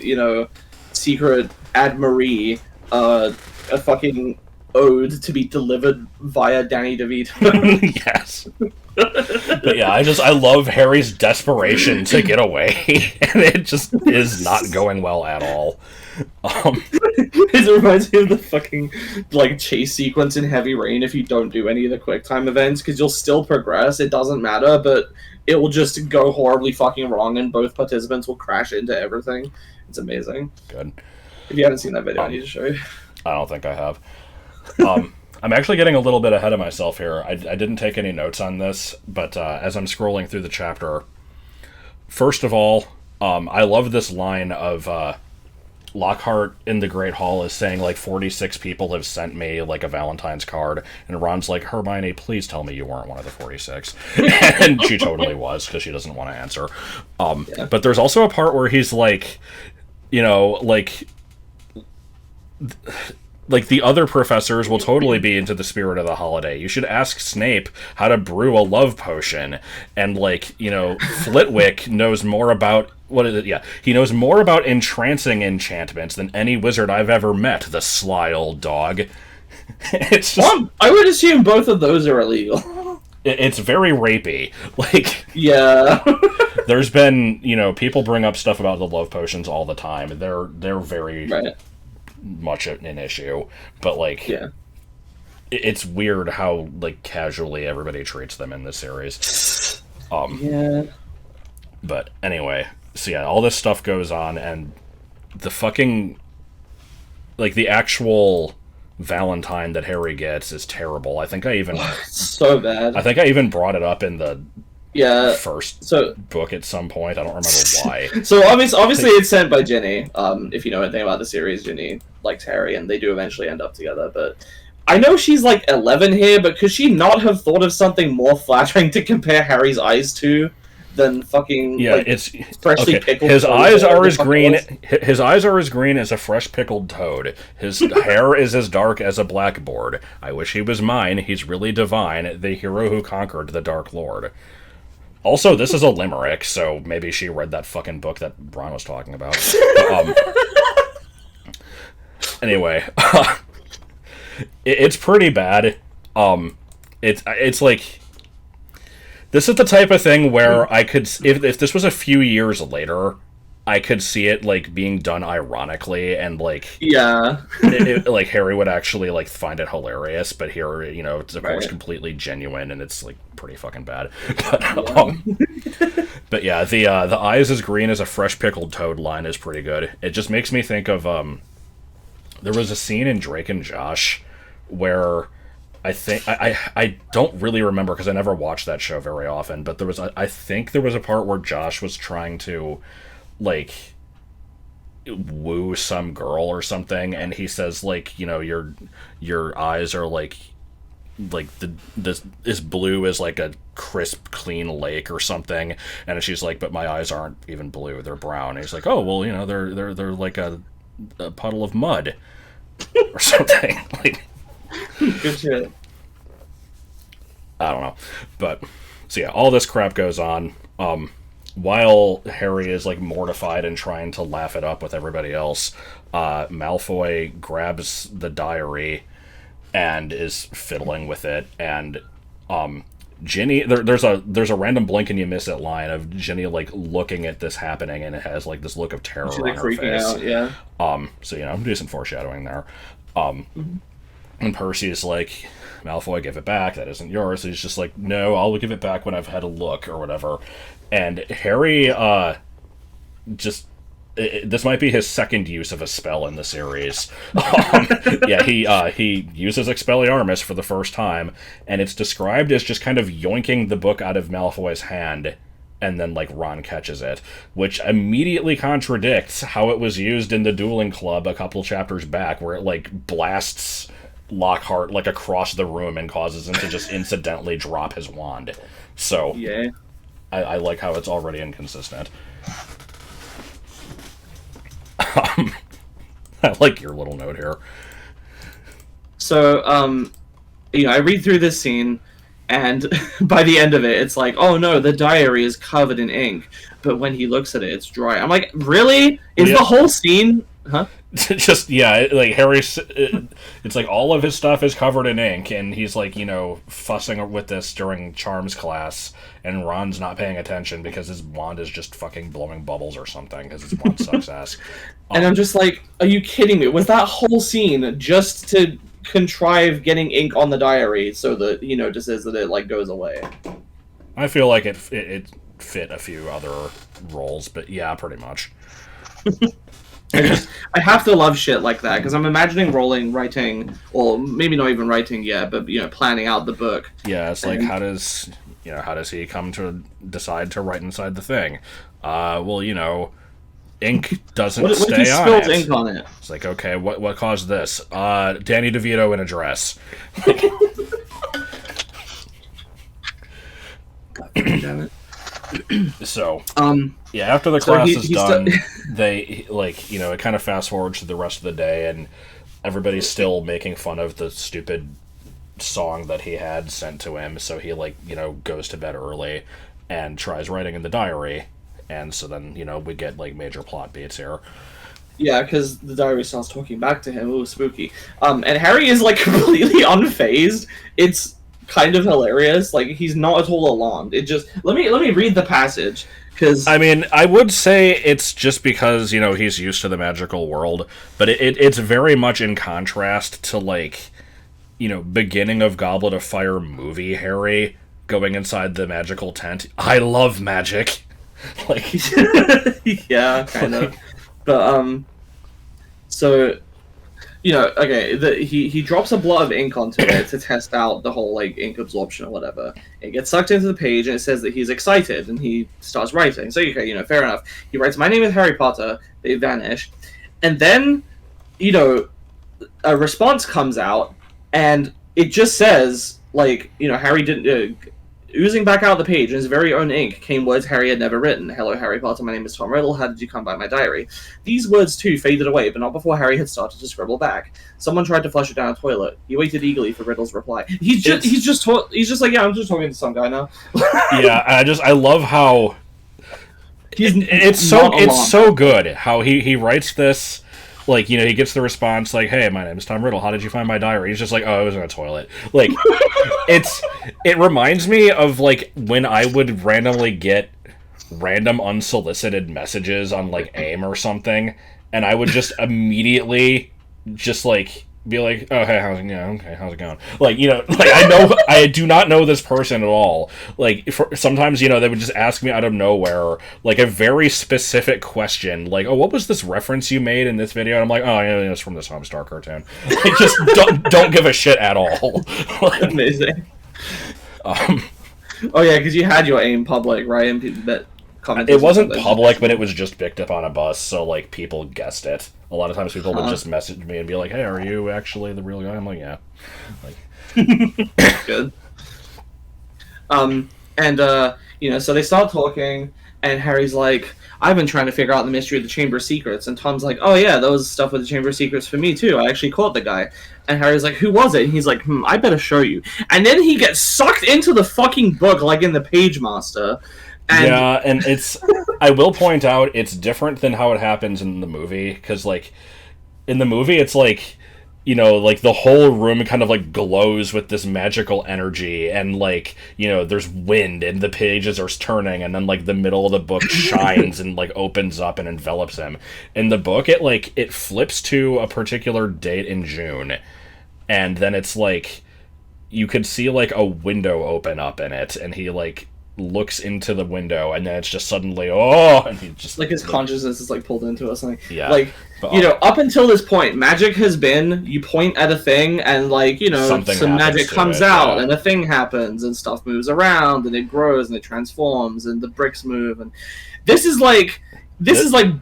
secret Ad-Marie a fucking ode to be delivered via Danny DeVito.
Yes. But yeah, I love Harry's desperation to get away, and it just is not going well at all.
It reminds me of the fucking, chase sequence in Heavy Rain if you don't do any of the quick time events, because you'll still progress, it doesn't matter, but it will just go horribly fucking wrong, and both participants will crash into everything. It's amazing.
Good.
If you haven't seen that video, I need to show you.
I don't think I have. I'm actually getting a little bit ahead of myself here. I didn't take any notes on this, but as I'm scrolling through the chapter, first of all, I love this line of Lockhart in the Great Hall is saying 46 people have sent me a Valentine's card, and Ron's like, Hermione, please tell me you weren't one of the 46. And she totally was, because she doesn't want to answer. Yeah. But there's also a part where he's the other professors will totally be into the spirit of the holiday. You should ask Snape how to brew a love potion. And, Flitwick knows more about... What is it? Yeah. He knows more about entrancing enchantments than any wizard I've ever met, the sly old dog. It's just...
I would assume both of those are illegal.
It's very rapey.
Yeah.
There's been, people bring up stuff about the love potions all the time. They're very... Right. Much an issue, but
yeah,
it's weird how casually everybody treats them in this series.
Yeah.
But anyway, so yeah, all this stuff goes on, and the fucking the actual Valentine that Harry gets is terrible. I think I even
so bad.
I think I even brought it up in the first
so
book at some point. I don't remember why.
So obviously it's sent by Ginny. If you know anything about the series, Ginny likes Harry, and they do eventually end up together. But I know she's 11 here, but could she not have thought of something more flattering to compare Harry's eyes to than fucking
it's
freshly pickled?
His eyes are as green. His eyes are as green as a fresh pickled toad. His hair is as dark as a blackboard. I wish he was mine. He's really divine. The hero who conquered the Dark Lord. Also, this is a limerick, so maybe she read that fucking book that Ron was talking about. Anyway, it's pretty bad. It's This is the type of thing where I could, if this was a few years later, I could see it like being done ironically, and like
Yeah.
like Harry would actually like find it hilarious. But here, it's of course
Right.
completely genuine, and it's like pretty fucking bad. But
Yeah.
but yeah, the eyes as green as a fresh pickled toad line is pretty good. It just makes me think of there was a scene in Drake and Josh where I think I don't really remember because I never watched that show very often, but there was I think there was a part where Josh was trying to like woo some girl or something, and he says like, your eyes are like this is blue as like a crisp clean lake or something, and she's like, but my eyes aren't even blue, they're brown. And he's like, oh well, they're like a puddle of mud or something. Like,
Good shit.
I don't know. But so yeah, all this crap goes on. While Harry is like mortified and trying to laugh it up with everybody else, Malfoy grabs the diary and is fiddling with it, and Ginny, there's a random blink and you miss it line of Ginny like looking at this happening, and it has like this look of terror
She's
on
like
her
freaking
face.
out, yeah.
So decent foreshadowing there. And Percy's like, Malfoy, give it back. That isn't yours. So he's just like, no, I'll give it back when I've had a look or whatever. And Harry, this might be his second use of a spell in the series. Yeah, he uses Expelliarmus for the first time, and it's described as just kind of yoinking the book out of Malfoy's hand, and then like Ron catches it, which immediately contradicts how it was used in the Dueling Club a couple chapters back, where it like blasts Lockhart like across the room and causes him to just incidentally drop his wand. So
Yeah.
I like how it's already inconsistent. I like your little note here.
So, I read through this scene, and by the end of it, it's like, oh no, the diary is covered in ink. But when he looks at it, it's dry. I'm like, really? Is the whole scene? Huh?
Just, yeah, like Harry's, it's like all of his stuff is covered in ink, and he's like, fussing with this during Charms class, and Ron's not paying attention because his wand is just fucking blowing bubbles or something, because his wand sucks ass.
And I'm just like, are you kidding me? Was that whole scene just to contrive getting ink on the diary so that, just as that it, like, goes away?
I feel like it fit a few other roles, but yeah, pretty much.
I have to love shit like that, because I'm imagining Rowling writing, or maybe not even writing yet, but planning out the book.
Yeah, it's like, how does he come to decide to write inside the thing? Ink doesn't
What if
stay
he
on
spills
it.
ink on it?
It's like, okay, what caused this? Danny DeVito in a dress.
Damn it.
So, yeah, after the class is done, they, like, it kind of fast forwards to the rest of the day, and everybody's still making fun of the stupid song that he had sent to him, so he, like, goes to bed early and tries writing in the diary, and so then, we get, like, major plot beats here.
Yeah, because the diary starts talking back to him. Ooh, spooky. And Harry is, like, completely unfazed. It's kind of hilarious. Like, he's not at all alarmed. It just... Let me read the passage, because...
I mean, I would say it's just because, he's used to the magical world, but it's very much in contrast to, like, beginning of Goblet of Fire movie Harry going inside the magical tent. I love magic. Like...
yeah, kind of. But, so... okay, he drops a blot of ink onto it to test out the whole, like, ink absorption or whatever. It gets sucked into the page, and it says that he's excited, and he starts writing. So, okay, fair enough. He writes, "My name is Harry Potter." They vanish. And then, a response comes out, and it just says, like, Harry didn't... oozing back out of the page in his very own ink came words Harry had never written. "Hello, Harry Potter. My name is Tom Riddle. How did you come by my diary?" These words, too, faded away, but not before Harry had started to scribble back. Someone tried to flush it down a toilet. He waited eagerly for Riddle's reply. He's just like, yeah, I'm just talking to some guy now.
Yeah, I love how... It's so good how he writes this Like, he gets the response like, "Hey, my name is Tom Riddle. How did you find my diary?" He's just like, "Oh, it was in a toilet." Like, it reminds me of like when I would randomly get random unsolicited messages on like AIM or something, and I would just immediately just like be like, "Oh, hey, how's it going? Okay, how's it going?" Like, like I do not know this person at all. Like, sometimes, they would just ask me out of nowhere, like, a very specific question, like, "Oh, what was this reference you made in this video?" And I'm like, "Oh, yeah, it's from this Homestar cartoon." Like, just don't give a shit at all. Like,
amazing. Oh yeah, because you had your AIM public, right? And that commented.
It wasn't public, but it was just picked up on a bus, so like people guessed it. A lot of times people would just message me and be like, "Hey, are you actually the real guy?" I'm like, "Yeah." Like,
good. So they start talking, and Harry's like, "I've been trying to figure out the mystery of the Chamber of Secrets," and Tom's like, "Oh yeah, that was stuff with the Chamber of Secrets for me too. I actually caught the guy." And Harry's like, "Who was it?" And he's like, "I better show you." And then he gets sucked into the fucking book, like in the Page Master.
Yeah, and I will point out, it's different than how it happens in the movie, because, like, in the movie, it's like, like, the whole room kind of, like, glows with this magical energy, and, like, there's wind, and the pages are turning, and then, like, the middle of the book shines and, like, opens up and envelops him. In the book, it flips to a particular date in June, and then it's, like, you could see, like, a window open up in it, and he, like, looks into the window, and then it's just suddenly, and he just
like his consciousness is like pulled into us. Like,
yeah,
like
but,
up until this point, magic has been you point at a thing, and like some magic comes out, and a thing happens, and stuff moves around, and it grows, and it transforms, and the bricks move, and this is like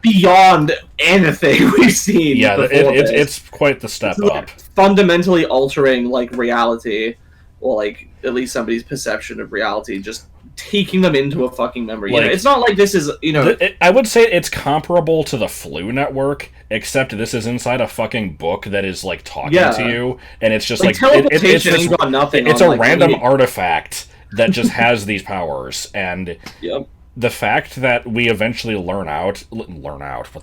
beyond anything we've seen.
Yeah, it's quite the step up.
Fundamentally altering like reality, or like at least somebody's perception of reality, just taking them into a fucking memory. Like, it's not like this is,
I would say it's comparable to the Flu Network, except this is inside a fucking book that is, like, talking to you, and it's just, like
teleportation ain't got nothing.
It's a random artifact that just has these powers, and the fact that we eventually learn out, what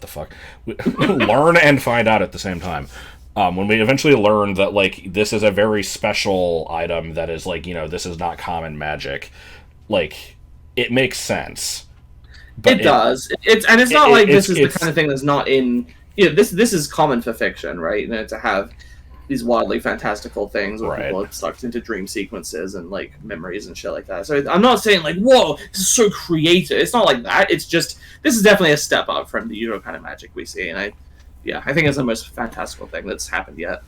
the fuck? Learn and find out at the same time. When we eventually learn that, like, this is a very special item that is, like, this is not common magic, like, it makes sense.
But it does. It's not like this is the kind of thing that's not in... this is common for fiction, right? To have these wildly fantastical things where people are sucked into dream sequences and, like, memories and shit like that. So I'm not saying, like, whoa, this is so creative. It's not like that. It's just... This is definitely a step up from the usual kind of magic we see, and I think it's the most fantastical thing that's happened yet.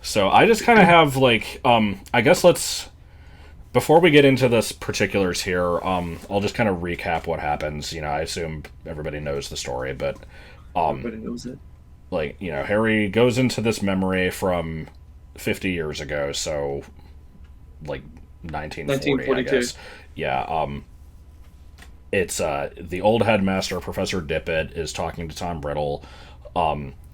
So I just kind of have, like, I guess before we get into this particulars here, I'll just kind of recap what happens. I assume everybody knows the story, but
everybody knows it.
Like, Harry goes into this memory from 50 years ago, so like 1940, I guess. Yeah. It's the old headmaster, Professor Dippet, is talking to Tom Riddle.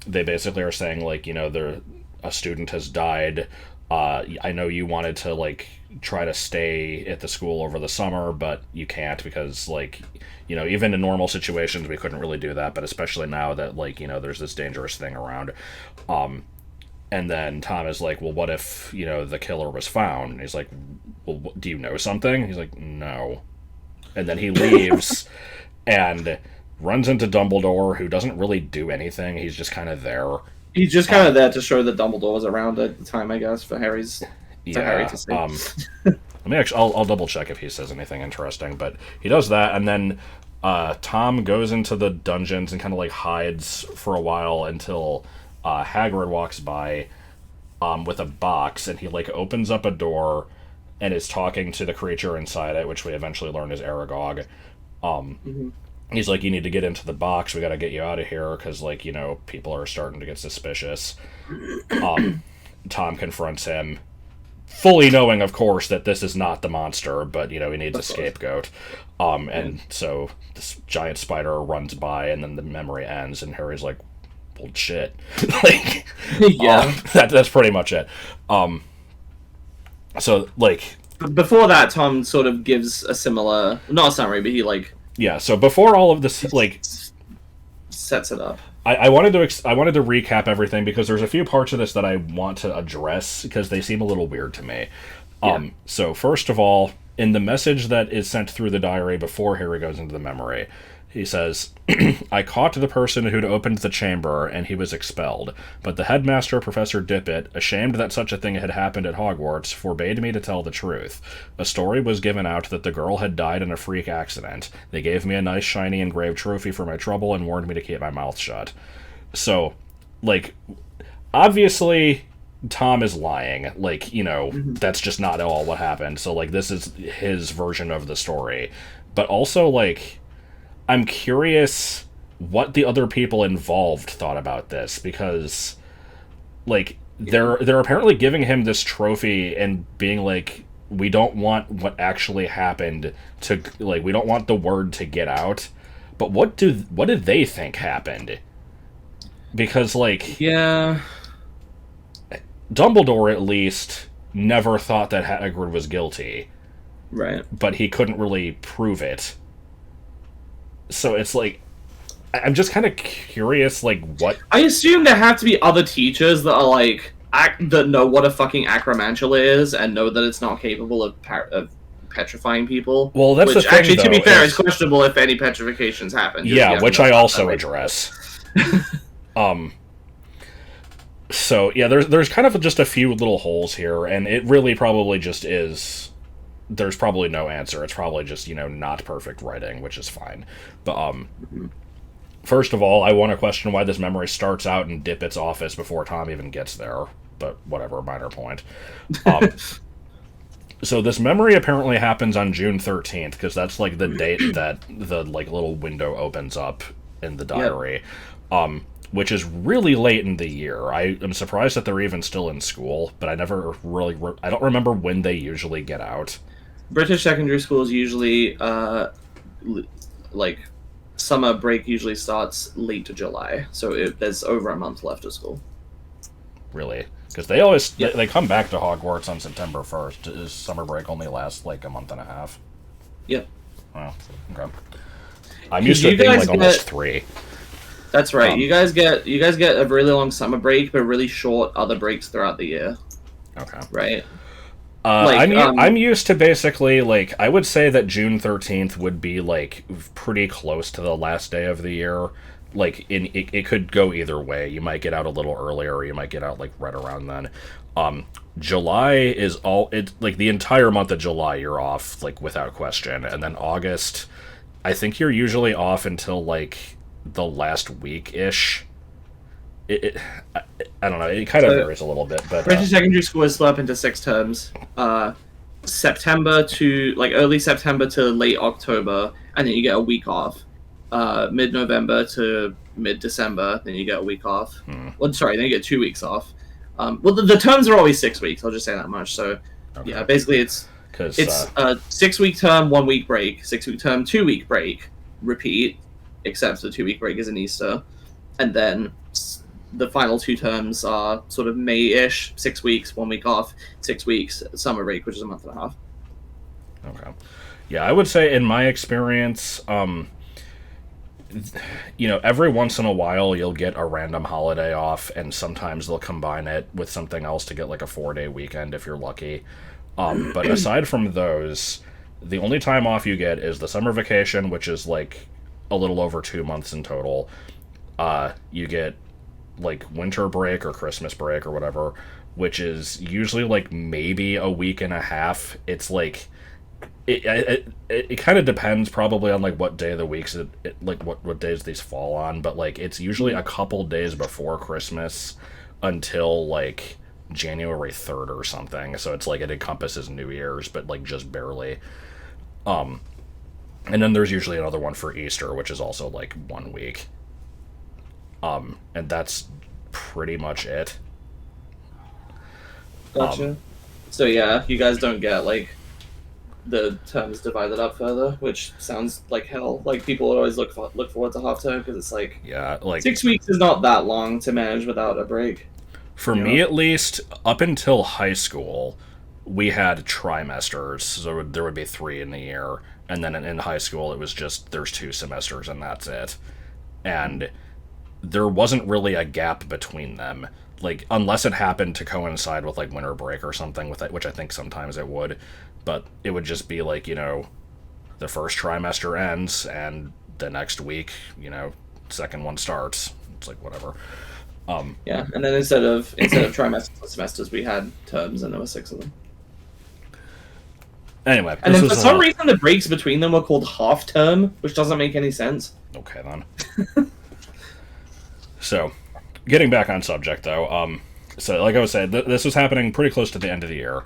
They basically are saying, like, a student has died. I know you wanted to, like, try to stay at the school over the summer, but you can't because, like, even in normal situations we couldn't really do that, but especially now that, like, there's this dangerous thing around. And then Tom is like, well, what if, the killer was found? And he's like, well, do you know something? He's like, no. And then he leaves and runs into Dumbledore, who doesn't really do anything. He's just kind of there.
He's just kind of there to show that Dumbledore was around at the time, I guess, for Harry to see.
Let me actually, I'll double check if he says anything interesting, but he does that, and then Tom goes into the dungeons and kind of, like, hides for a while until Hagrid walks by with a box, and he, like, opens up a door and is talking to the creature inside it, which we eventually learn is Aragog. He's like, you need to get into the box, we gotta get you out of here, because, like, people are starting to get suspicious. Tom confronts him, fully knowing, of course, that this is not the monster, but, he needs a scapegoat. And so this giant spider runs by, and then the memory ends, and Harry's like, well, shit. Like, that's pretty much it. So, like...
Before that, Tom sort of gives a similar... Not a summary, but he, like...
Yeah, so before all of this, like...
Sets it up.
I wanted to I wanted to recap everything because there's a few parts of this that I want to address because they seem a little weird to me.
Yeah.
So first of all, in the message that is sent through the diary before Harry goes into the memory, he says, I caught the person who'd opened the chamber, and he was expelled. But the headmaster, Professor Dippet, ashamed that such a thing had happened at Hogwarts, forbade me to tell the truth. A story was given out that the girl had died in a freak accident. They gave me a nice, shiny, engraved trophy for my trouble and warned me to keep my mouth shut. So, like, obviously, Tom is lying. Like, that's just not at all what happened. So, like, this is his version of the story. But also, like, I'm curious what the other people involved thought about this, because, like, they're apparently giving him this trophy and being like, we don't want what actually happened to, like, we don't want the word to get out. But what did they think happened? Because, like,
Yeah.
Dumbledore at least never thought that Hagrid was guilty,
Right.
but he couldn't really prove it. So it's like, I'm just kind of curious, like, what...
I assume there have to be other teachers that are like that know what a fucking acromantula is and know that it's not capable of petrifying people.
Well, that's
which
the thing,
actually, to be
though,
fair,
is
is questionable if any petrifications happen.
Yeah, which I also address. So yeah, there's kind of just a few little holes here, and it really probably just is. There's probably no answer. It's probably just, not perfect writing, which is fine. But first of all, I want to question why this memory starts out in Dippet's office before Tom even gets there. But whatever, minor point. So this memory apparently happens on June 13th, because that's, like, the date that the, like, little window opens up in the diary. Yep. Which is really late in the year. I am surprised that they're even still in school, but I never really... I don't remember when they usually get out.
British secondary schools usually, like, summer break usually starts late July, so there's over a month left of school.
Really? Because they always... Yep. They come back to Hogwarts on September 1st. Is summer break only lasts, like, a month and a half?
Yep.
Oh, okay. I'm used to it being, like, almost 3.
That's right. You guys get a really long summer break, but really short other breaks throughout the year. Okay. Right.
I'm used to basically, like, I would say that June 13th would be, like, pretty close to the last day of the year. Like, it could go either way. You might get out a little earlier, or you might get out, like, right around then. July is like, the entire month of July you're off, like, without question. And then August, I think you're usually off until, like, the last week-ish. I don't know. It kind of varies a little bit, but
British secondary school is split up into 6 terms. September to, like, early September to late October, and then you get a week off. Mid-November to mid-December, then you get a week off. Well, sorry, then you get 2 weeks off. Well, the terms are always 6 weeks. I'll just say that much. So, okay. Yeah, basically it's a 6-week term, 1 week break. 6-week term, 2-week break. Repeat, except the 2-week break is in Easter, and then the final 2 terms are sort of May-ish, 6 weeks, 1 week off, 6 weeks, summer break, which is a month and a half.
Okay. Yeah, I would say in my experience, every once in a while you'll get a random holiday off, and sometimes they'll combine it with something else to get, like, a 4-day weekend if you're lucky. But aside from those, the only time off you get is the summer vacation, which is, like, a little over 2 months in total. You get, like, winter break or Christmas break or whatever, which is usually, like, maybe a week and a half. It's like it kind of depends probably on, like, what day of the weeks like what days these fall on, but, like, it's usually a couple days before Christmas until, like, January 3rd or something. So it's like it encompasses New Year's, but, like, just barely. And then there's usually another one for Easter, which is also, like, 1 week. And that's pretty much it.
Gotcha. So yeah, you guys don't get, like, the terms divided up further, which sounds like hell. Like, people always look forward to half term, because it's like, 6 weeks is not that long to manage without a break.
For me, at least, up until high school, we had trimesters, so there would be 3 in the year, and then in high school it was just, there's 2 semesters and that's it. And there wasn't really a gap between them. Like, unless it happened to coincide with, like, winter break or something, with it, which I think sometimes it would. But it would just be, like, the first trimester ends, and the next week, second one starts. It's like, whatever.
Yeah, and then instead of trimesters, semesters, we had terms, and there were 6 of them.
Anyway,
and then for some reason, the breaks between them were called half term, which doesn't make any sense.
Okay, then. So, getting back on subject, though, so like I was saying, this was happening pretty close to the end of the year.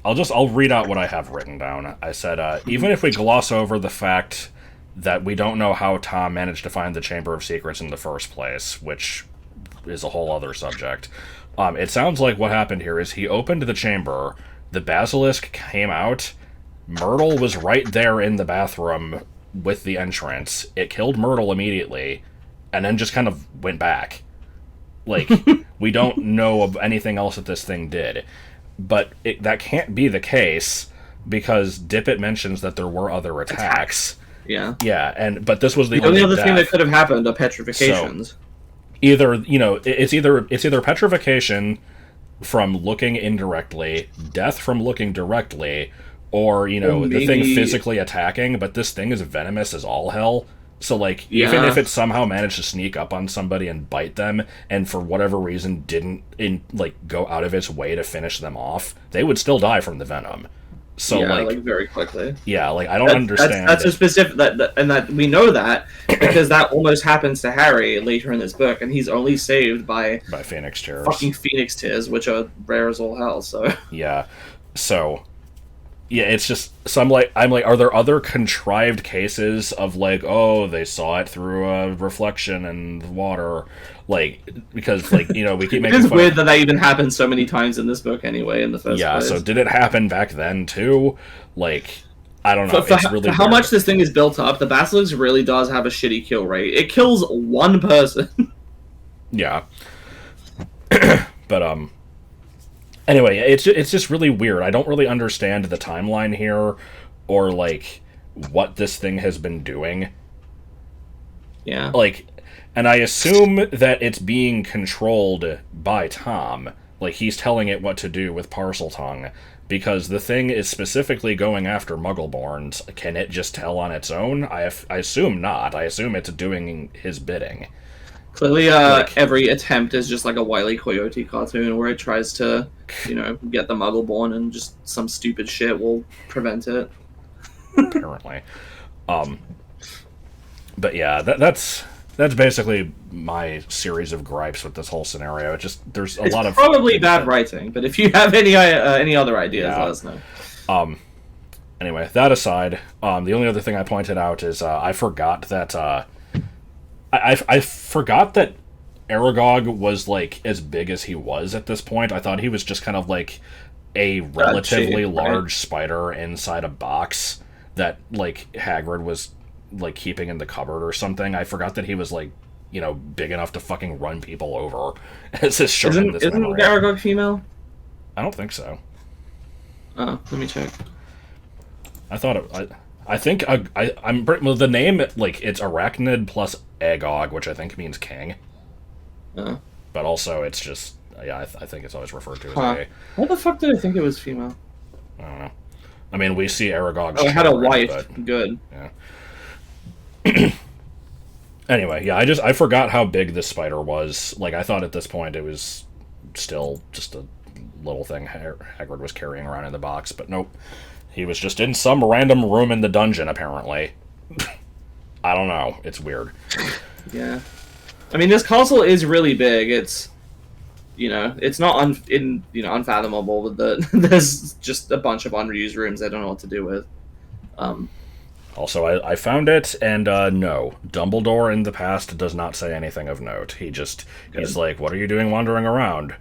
I'll read out what I have written down. I said, even if we gloss over the fact that we don't know how Tom managed to find the Chamber of Secrets in the first place, which is a whole other subject, it sounds like what happened here is he opened the chamber, the basilisk came out, Myrtle was right there in the bathroom with the entrance, it killed Myrtle immediately, and then just kind of went back. Like, we don't know of anything else that this thing did. But that can't be the case, because Dippet mentions that there were other attacks.
Yeah.
Yeah, but this was the
only other thing that could have happened are petrifications.
So, it's either petrification from looking indirectly, death from looking directly, or, the thing physically attacking, but this thing is venomous as all hell. So, like, even if it somehow managed to sneak up on somebody and bite them, and for whatever reason didn't, go out of its way to finish them off, they would still die from the venom. So,
very quickly.
Yeah, I don't understand.
That's a specific... that we know that, because that almost happens to Harry later in this book, and he's only saved by
Phoenix Tears.
Fucking Phoenix Tears, which are rare as all hell, so...
Yeah, so... Yeah, it's just I'm like, are there other contrived cases of they saw it through a reflection in water, because we keep making.
It's weird that even happened so many times in this book anyway. In the first place.
Yeah, so did it happen back then too? I don't know.
For how much this thing is built up, the basilisk really does have a shitty kill rate. It kills one person.
Yeah, but anyway, it's just really weird. I don't really understand the timeline here, or, what this thing has been doing.
Yeah.
And I assume that it's being controlled by Tom. He's telling it what to do with Parseltongue, because the thing is specifically going after Muggleborns. Can it just tell on its own? I assume not. I assume it's doing his bidding.
Clearly, every attempt is just like a Wile E. Coyote cartoon where it tries to, get the Muggleborn, and just some stupid shit will prevent it.
Apparently. But yeah, that's basically my series of gripes with this whole scenario. There's a lot of...
It's probably bad writing, but if you have any other ideas, let us know.
Anyway, that aside, the only other thing I pointed out is I forgot that... I forgot that Aragog was, as big as he was at this point. I thought he was just kind of, a relatively large spider inside a box that, Hagrid was, keeping in the cupboard or something. I forgot that he was, big enough to fucking run people over. As is shown in this
Isn't Aragog female?
I don't think so.
Oh, let me check.
I thought it... I think the name, it's Arachnid plus Agog, which I think means king. But also, it's just, I think it's always referred to as a...
What the fuck did I think it was female?
I don't know. I mean, we see Aragog's...
Oh, I had a wife. But, good.
Yeah. Anyway, yeah, I forgot how big this spider was. I thought at this point it was still just a little thing Hagrid was carrying around in the box, but nope. He was just in some random room in the dungeon, apparently. I don't know. It's weird.
Yeah. I mean, this castle is really big. It's, it's not unfathomable that there's just a bunch of unused rooms I don't know what to do with.
Also, I found it, and no. Dumbledore in the past does not say anything of note. He's like, what are you doing wandering around?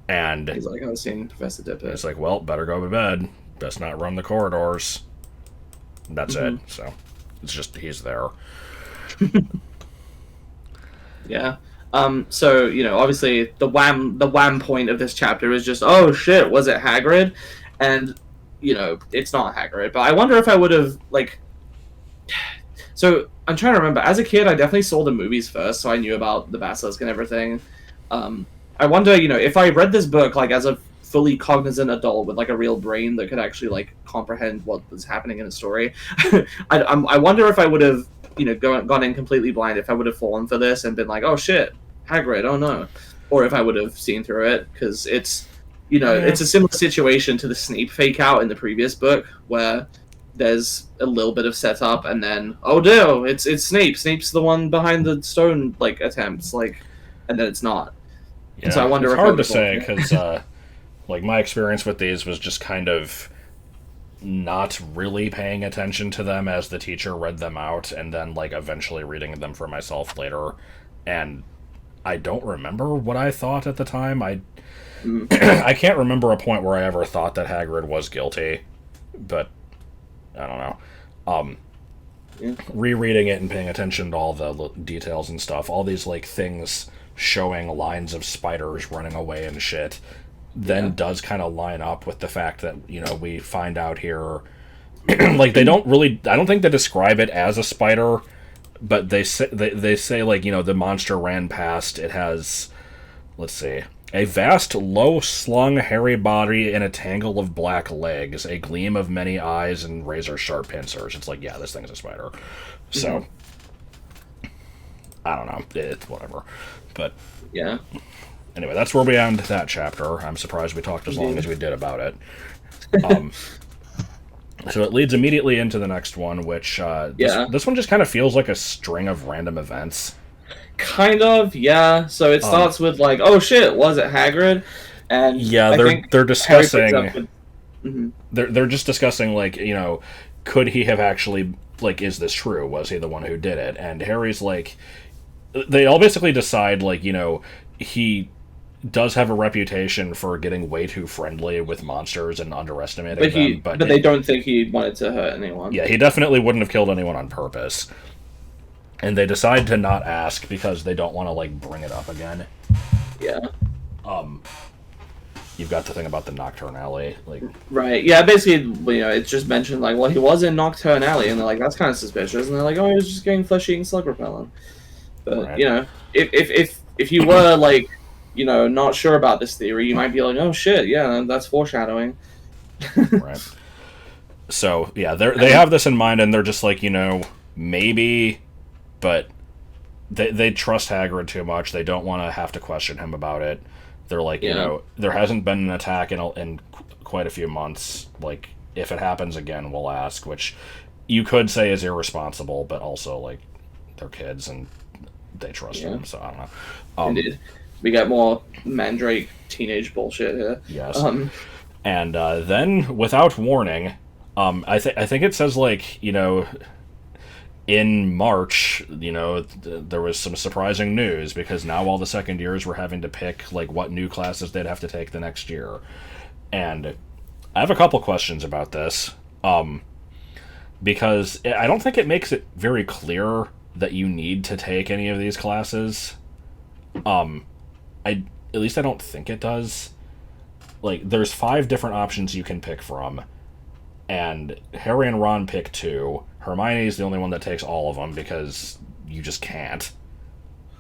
And
he's like, I was seeing Professor Dippet.
He's like, well, better go to bed. Best not run the corridors. That's it. So it's just he's there.
Yeah. So obviously the wham point of this chapter is just, oh shit, was it Hagrid? And it's not Hagrid. But I wonder if I would have So I'm trying to remember. As a kid, I definitely saw the movies first, so I knew about the basilisk and everything. I wonder, if I read this book like as a fully cognizant adult with like a real brain that could actually like comprehend what was happening in a story, I wonder if I would have gone in completely blind, if I would have fallen for this and been like, oh shit, Hagrid, oh no, or if I would have seen through it, because it's a similar situation to the Snape fake out in the previous book where there's a little bit of setup and then oh no, it's Snape. Snape's the one behind the stone like attempts, and then it's not.
Yeah,
so I wonder
it's
if
hard to say because like my experience with these was just kind of not really paying attention to them as the teacher read them out, and then like eventually reading them for myself later, and I don't remember what I thought at the time. I can't remember a point where I ever thought that Hagrid was guilty, but I don't know. Rereading it and paying attention to all the details and stuff, all these like things showing lines of spiders running away and shit, then does kind of line up with the fact that we find out here, like I don't think they describe it as a spider, but they say like the monster ran past. It has, let's see, a vast, low-slung, hairy body and a tangle of black legs, a gleam of many eyes, and razor-sharp pincers. It's like, yeah, this thing's a spider. So, I don't know. It's whatever. But,
yeah.
Anyway, that's where we end that chapter. I'm surprised we talked as long as we did about it. So it leads immediately into the next one, which this one just kind of feels like a string of random events.
Kind of, yeah. So it starts with like, oh shit, was it Hagrid? And
yeah, they're discussing. They're just discussing like could he have actually like, is this true? Was he the one who did it? And Harry's like, they all basically decide like he does have a reputation for getting way too friendly with monsters and underestimating them.
But they don't think he wanted to hurt anyone.
Yeah, he definitely wouldn't have killed anyone on purpose. And they decide to not ask because they don't want to like bring it up again.
Yeah.
You've got the thing about the Nocturne Alley, like
right. Yeah, basically, it's just mentioned like, well, he was in Nocturne Alley, and they're like, that's kind of suspicious, and they're like, oh, he was just getting flesh-eating slug repellent. But
right.
If you were like, not sure about this theory, you might be like, oh shit, yeah, that's foreshadowing.
Right. So yeah, they have this in mind, and they're just like, maybe. But they trust Hagrid too much. They don't want to have to question him about it. They're like, there hasn't been an attack in quite a few months. Like, if it happens again, we'll ask, which you could say is irresponsible, but also, like, they're kids and they trust him, so I don't know.
Indeed. We got more Mandrake teenage bullshit here.
Yes. And then, without warning, I think it says, like, in March, there was some surprising news because now all the second years were having to pick like what new classes they'd have to take the next year. And I have a couple questions about this. Because I don't think it makes it very clear that you need to take any of these classes. At least I don't think it does. Like, there's 5 different options you can pick from, and Harry and Ron pick 2. Hermione's the only one that takes all of them because you just can't.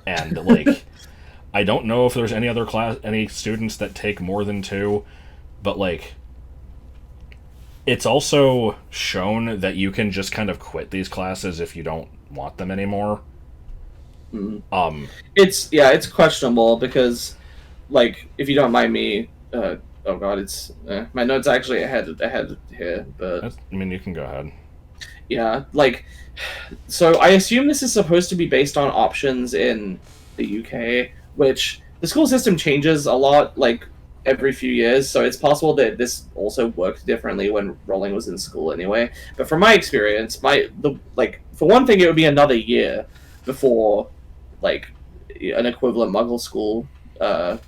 And like, I don't know if there's any students that take more than 2, but like, it's also shown that you can just kind of quit these classes if you don't want them anymore.
It's questionable because, like, if you don't mind me, oh god, it's my notes actually ahead here, but
you can go ahead.
Yeah, like, so I assume this is supposed to be based on options in the UK, which the school system changes a lot, like, every few years, so it's possible that this also worked differently when Rowling was in school anyway. But from my experience, for one thing, it would be another year before, like, an equivalent Muggle school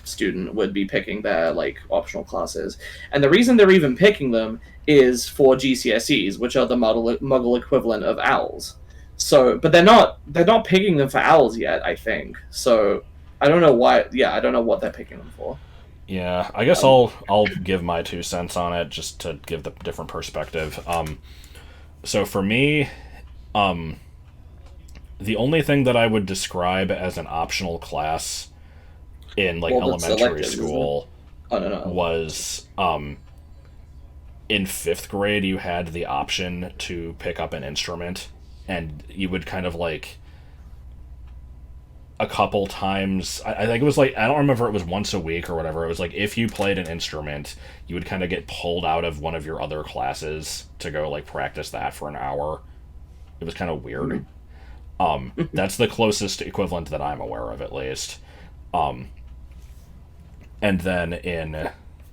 student would be picking their, like, optional classes. And the reason they're even picking them is for GCSEs, which are the Muggle equivalent of OWLs. So, but they're not picking them for OWLs yet, I think. So, I don't know why. Yeah, I don't know what they're picking them for.
Yeah, I guess I'll give my 2 cents on it just to give the different perspective. So for me, The only thing that I would describe as an optional class in like
Well, that's
elementary
electives, isn't it?
school
Oh no, no.
was in fifth grade you had the option to pick up an instrument, and you would kind of like a couple times. I think it was like, I don't remember, it was once a week or whatever. It was like if you played an instrument, you would kind of get pulled out of one of your other classes to go like practice that for an hour. It was kind of weird. That's the closest equivalent that I'm aware of, at least. And then in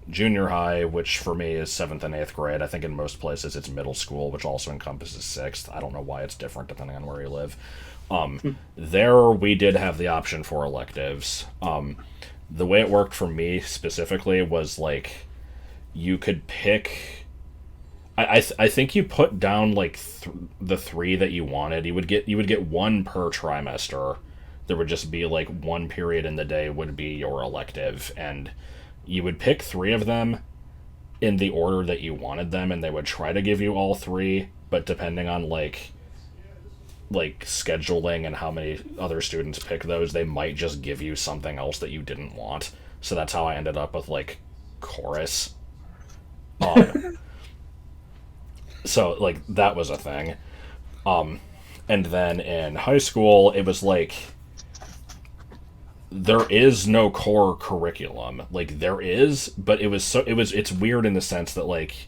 junior high, which for me is seventh and eighth grade, I think in most places it's middle school, which also encompasses sixth. I don't know why it's different depending on where you live. There we did have the option for electives. The way it worked for me specifically was like you could pick. I think you put down like the three that you wanted. You would get one per trimester. There would just be like one period in the day would be your elective, and you would pick three of them in the order that you wanted them, and they would try to give you all three, but depending on like scheduling and how many other students pick those, they might just give you something else that you didn't want. So that's how I ended up with like chorus. So like that was a thing. And then in high school it was like there is no core curriculum. Like there is, but it's weird in the sense that like,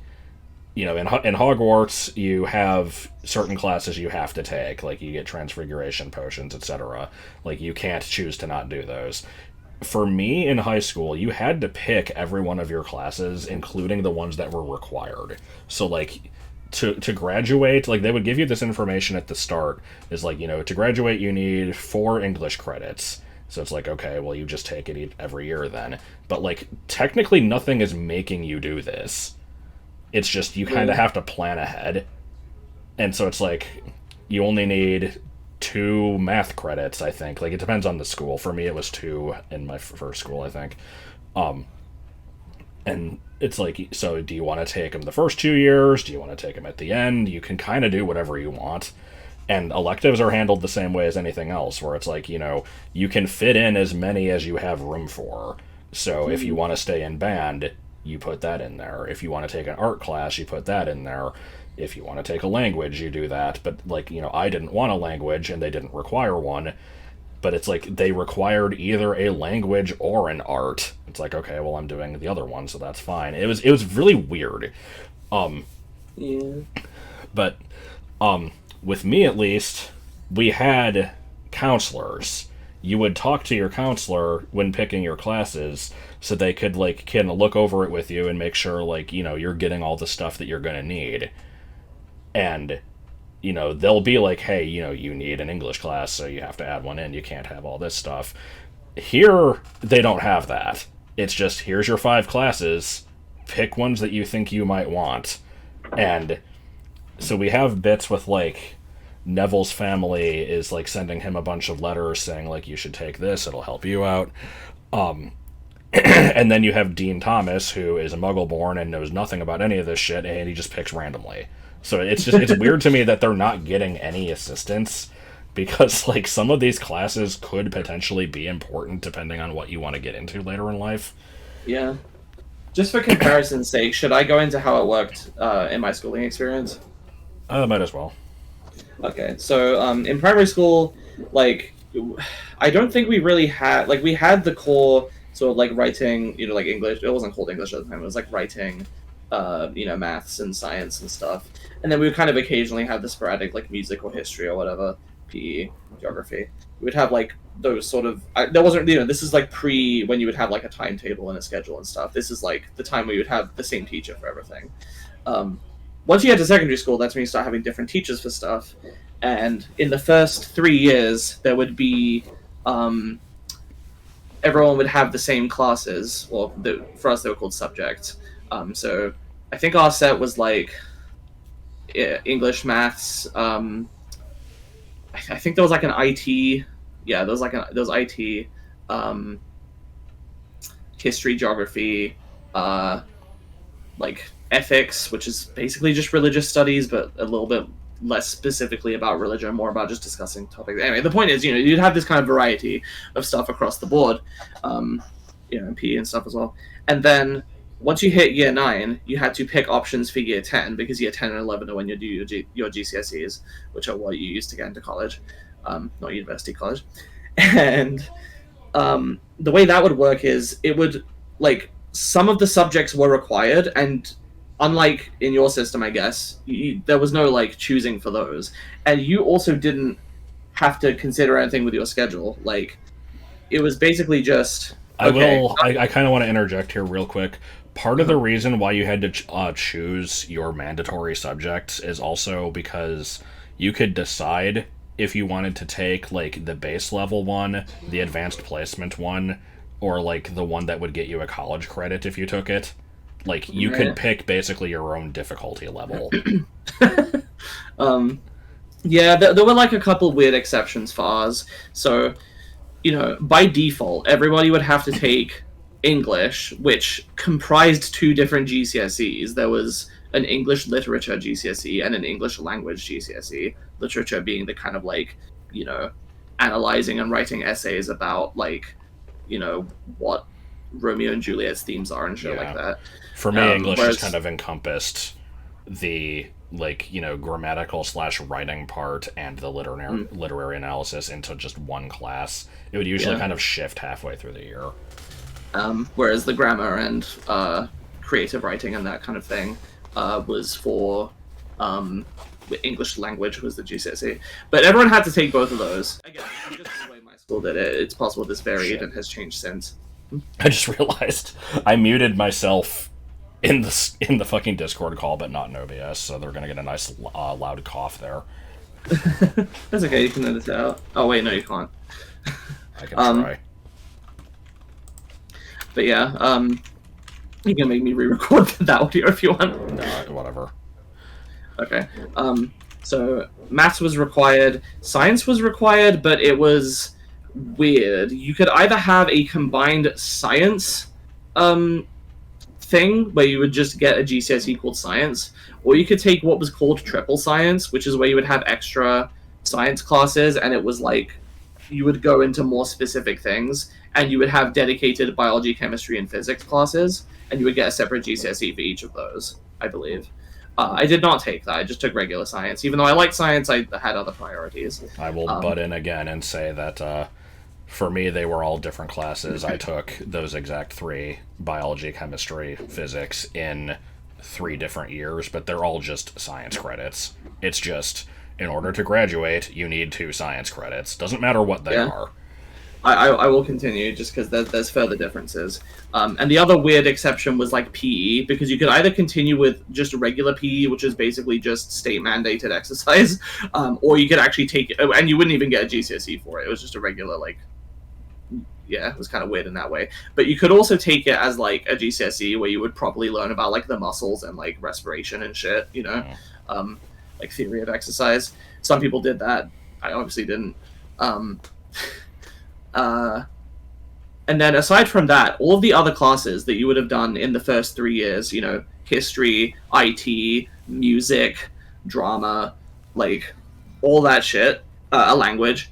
in Hogwarts you have certain classes you have to take, like you get transfiguration potions, etc. Like you can't choose to not do those. For me in high school, you had to pick every one of your classes, including the ones that were required. So like to graduate, like they would give you this information at the start, is like, to graduate you need 4 English credits. So it's like, okay, well you just take it every year then. But like technically nothing is making you do this. It's just you kind of have to plan ahead. And so it's like you only need 2 math credits, I think. Like it depends on the school. For me it was 2 in my first school, I think. And it's like, so do you want to take them the first 2 years? Do you want to take them at the end? You can kind of do whatever you want. And electives are handled the same way as anything else, where it's like, you can fit in as many as you have room for. So if you want to stay in band, you put that in there. If you want to take an art class, you put that in there. If you want to take a language, you do that. But like, I didn't want a language and they didn't require one. But it's like they required either a language or an art. It's like, okay, well I'm doing the other one, so that's fine. It was really weird.
Yeah.
But with me at least, we had counselors. You would talk to your counselor when picking your classes, so they could like kind of look over it with you and make sure like, you're getting all the stuff that you're going to need. And they'll be like, hey, you need an English class, so you have to add one in. You can't have all this stuff. Here, they don't have that. It's just, here's your 5 classes. Pick ones that you think you might want. And so we have bits with, like, Neville's family is, like, sending him a bunch of letters saying, like, you should take this, it'll help you out. And then you have Dean Thomas, who is a Muggle-born and knows nothing about any of this shit, and he just picks randomly. So it's weird to me that they're not getting any assistance, because like some of these classes could potentially be important depending on what you want to get into later in life.
Yeah. Just for comparison's sake, should I go into how it worked in my schooling experience?
Might as well.
Okay, so in primary school, like, I don't think we really had, like, we had the core sort of like writing, like English. It wasn't called English at the time. It was like writing, maths and science and stuff. And then we would kind of occasionally have the sporadic, like, music or history or whatever, PE, geography. We would have, like, those sort of... there wasn't, this is, like, when you would have, like, a timetable and a schedule and stuff. This is, like, the time where you would have the same teacher for everything. Once you get to secondary school, that's when you start having different teachers for stuff. And in the first 3 years, there would be... everyone would have the same classes. Well, for us, they were called subjects. So I think our set was, like... English, maths. I think there was like an IT. Yeah, there was IT, history, geography, like ethics, which is basically just religious studies, but a little bit less specifically about religion, more about just discussing topics. Anyway, the point is, you'd have this kind of variety of stuff across the board, and PE and stuff as well. And then once you hit year 9, you had to pick options for year 10, because year 10 and 11 are when you do your GCSEs, which are what you use to get into college, not university college. And the way that would work is it would, like, some of the subjects were required, and unlike in your system, I guess, there was no, like, choosing for those. And you also didn't have to consider anything with your schedule. Like, it was basically just...
Okay. I kind of want to interject here real quick. Part of the reason why you had to choose your mandatory subjects is also because you could decide if you wanted to take, like, the base level one, the advanced placement one, or, like, the one that would get you a college credit if you took it. Like, you could pick basically your own difficulty level.
Yeah, there were, like, a couple weird exceptions for ours. So, by default, everybody would have to take English, which comprised 2 different GCSEs. There was an English literature GCSE and an English language GCSE. Literature being the kind of, like, analyzing and writing essays about, like, what Romeo and Juliet's themes are and shit like that.
For me, English just kind of encompassed the, like, grammatical / writing part and the literary analysis into just one class. It would usually kind of shift halfway through the year.
Whereas the grammar and creative writing and that kind of thing was for English language was the GCSE. But everyone had to take both of those. Again, just the way my school did it. It's possible this varied and has changed since.
I just realized I muted myself in the fucking Discord call, but not in OBS, so they're gonna get a nice loud cough there.
That's okay, you can edit it out. Oh wait, no you can't.
I can try.
But yeah, you can make me re-record that audio if you want.
No, whatever.
Okay. So maths was required, science was required, but it was weird. You could either have a combined science thing where you would just get a GCSE called science, or you could take what was called triple science, which is where you would have extra science classes, and it was like you would go into more specific things, and you would have dedicated biology, chemistry, and physics classes, and you would get a separate GCSE for each of those, I believe. I did not take that. I just took regular science. Even though I liked science, I had other priorities.
I will butt in again and say that for me, they were all different classes. I took those exact 3, biology, chemistry, physics, in 3 different years, but they're all just science credits. It's just, in order to graduate, you need 2 science credits. Doesn't matter what they are.
I will continue just because there's further differences. And the other weird exception was like PE, because you could either continue with just regular PE, which is basically just state mandated exercise, or you could actually take it, and you wouldn't even get a GCSE for it. It was just a regular, like, it was kind of weird in that way. But you could also take it as like a GCSE where you would probably learn about like the muscles and like respiration and shit, like theory of exercise. Some people did that. I obviously didn't. And then aside from that, all of the other classes that you would have done in the first 3 years, history, IT, music, drama, like all that shit, a language,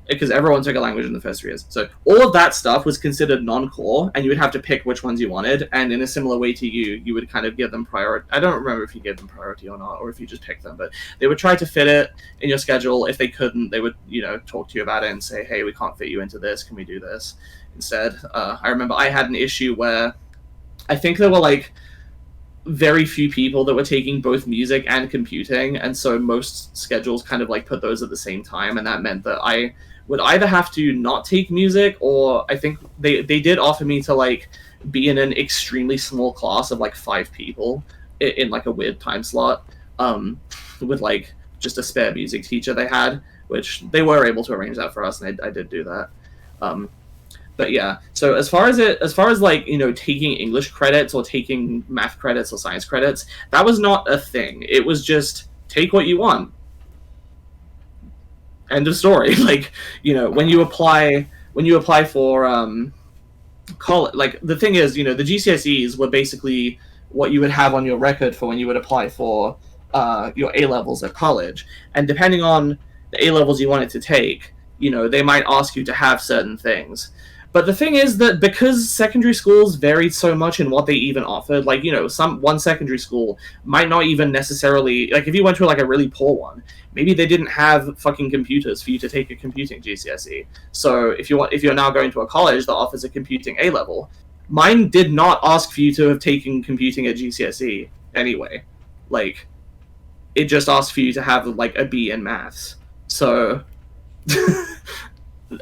because everyone took a language in the first 3 years. So all of that stuff was considered non-core, and you would have to pick which ones you wanted. And in a similar way to you would kind of give them priority. I don't remember if you gave them priority or not, or if you just picked them, but they would try to fit it in your schedule. If they couldn't, they would, talk to you about it and say, hey, we can't fit you into this. Can we do this instead? I remember I had an issue where I think there were like very few people that were taking both music and computing, and so most schedules kind of like put those at the same time, and that meant that I would either have to not take music, or I think they did offer me to like be in an extremely small class of like 5 people in like a weird time slot, with like just a spare music teacher they had, which they were able to arrange that for us, and I did do that. But yeah, so as far as like, taking English credits or taking math credits or science credits, that was not a thing. It was just take what you want. End of story. Like, when you apply for college, like the thing is, the GCSEs were basically what you would have on your record for when you would apply for your A levels at college, and depending on the A levels you wanted to take, they might ask you to have certain things. But the thing is that because secondary schools varied so much in what they even offered, like, one secondary school might not even necessarily, like, if you went to like a really poor one, maybe they didn't have fucking computers for you to take a computing GCSE. So if you're now going to a college that offers a computing A level, mine did not ask for you to have taken computing at GCSE anyway. Like, it just asked for you to have like a B in maths. So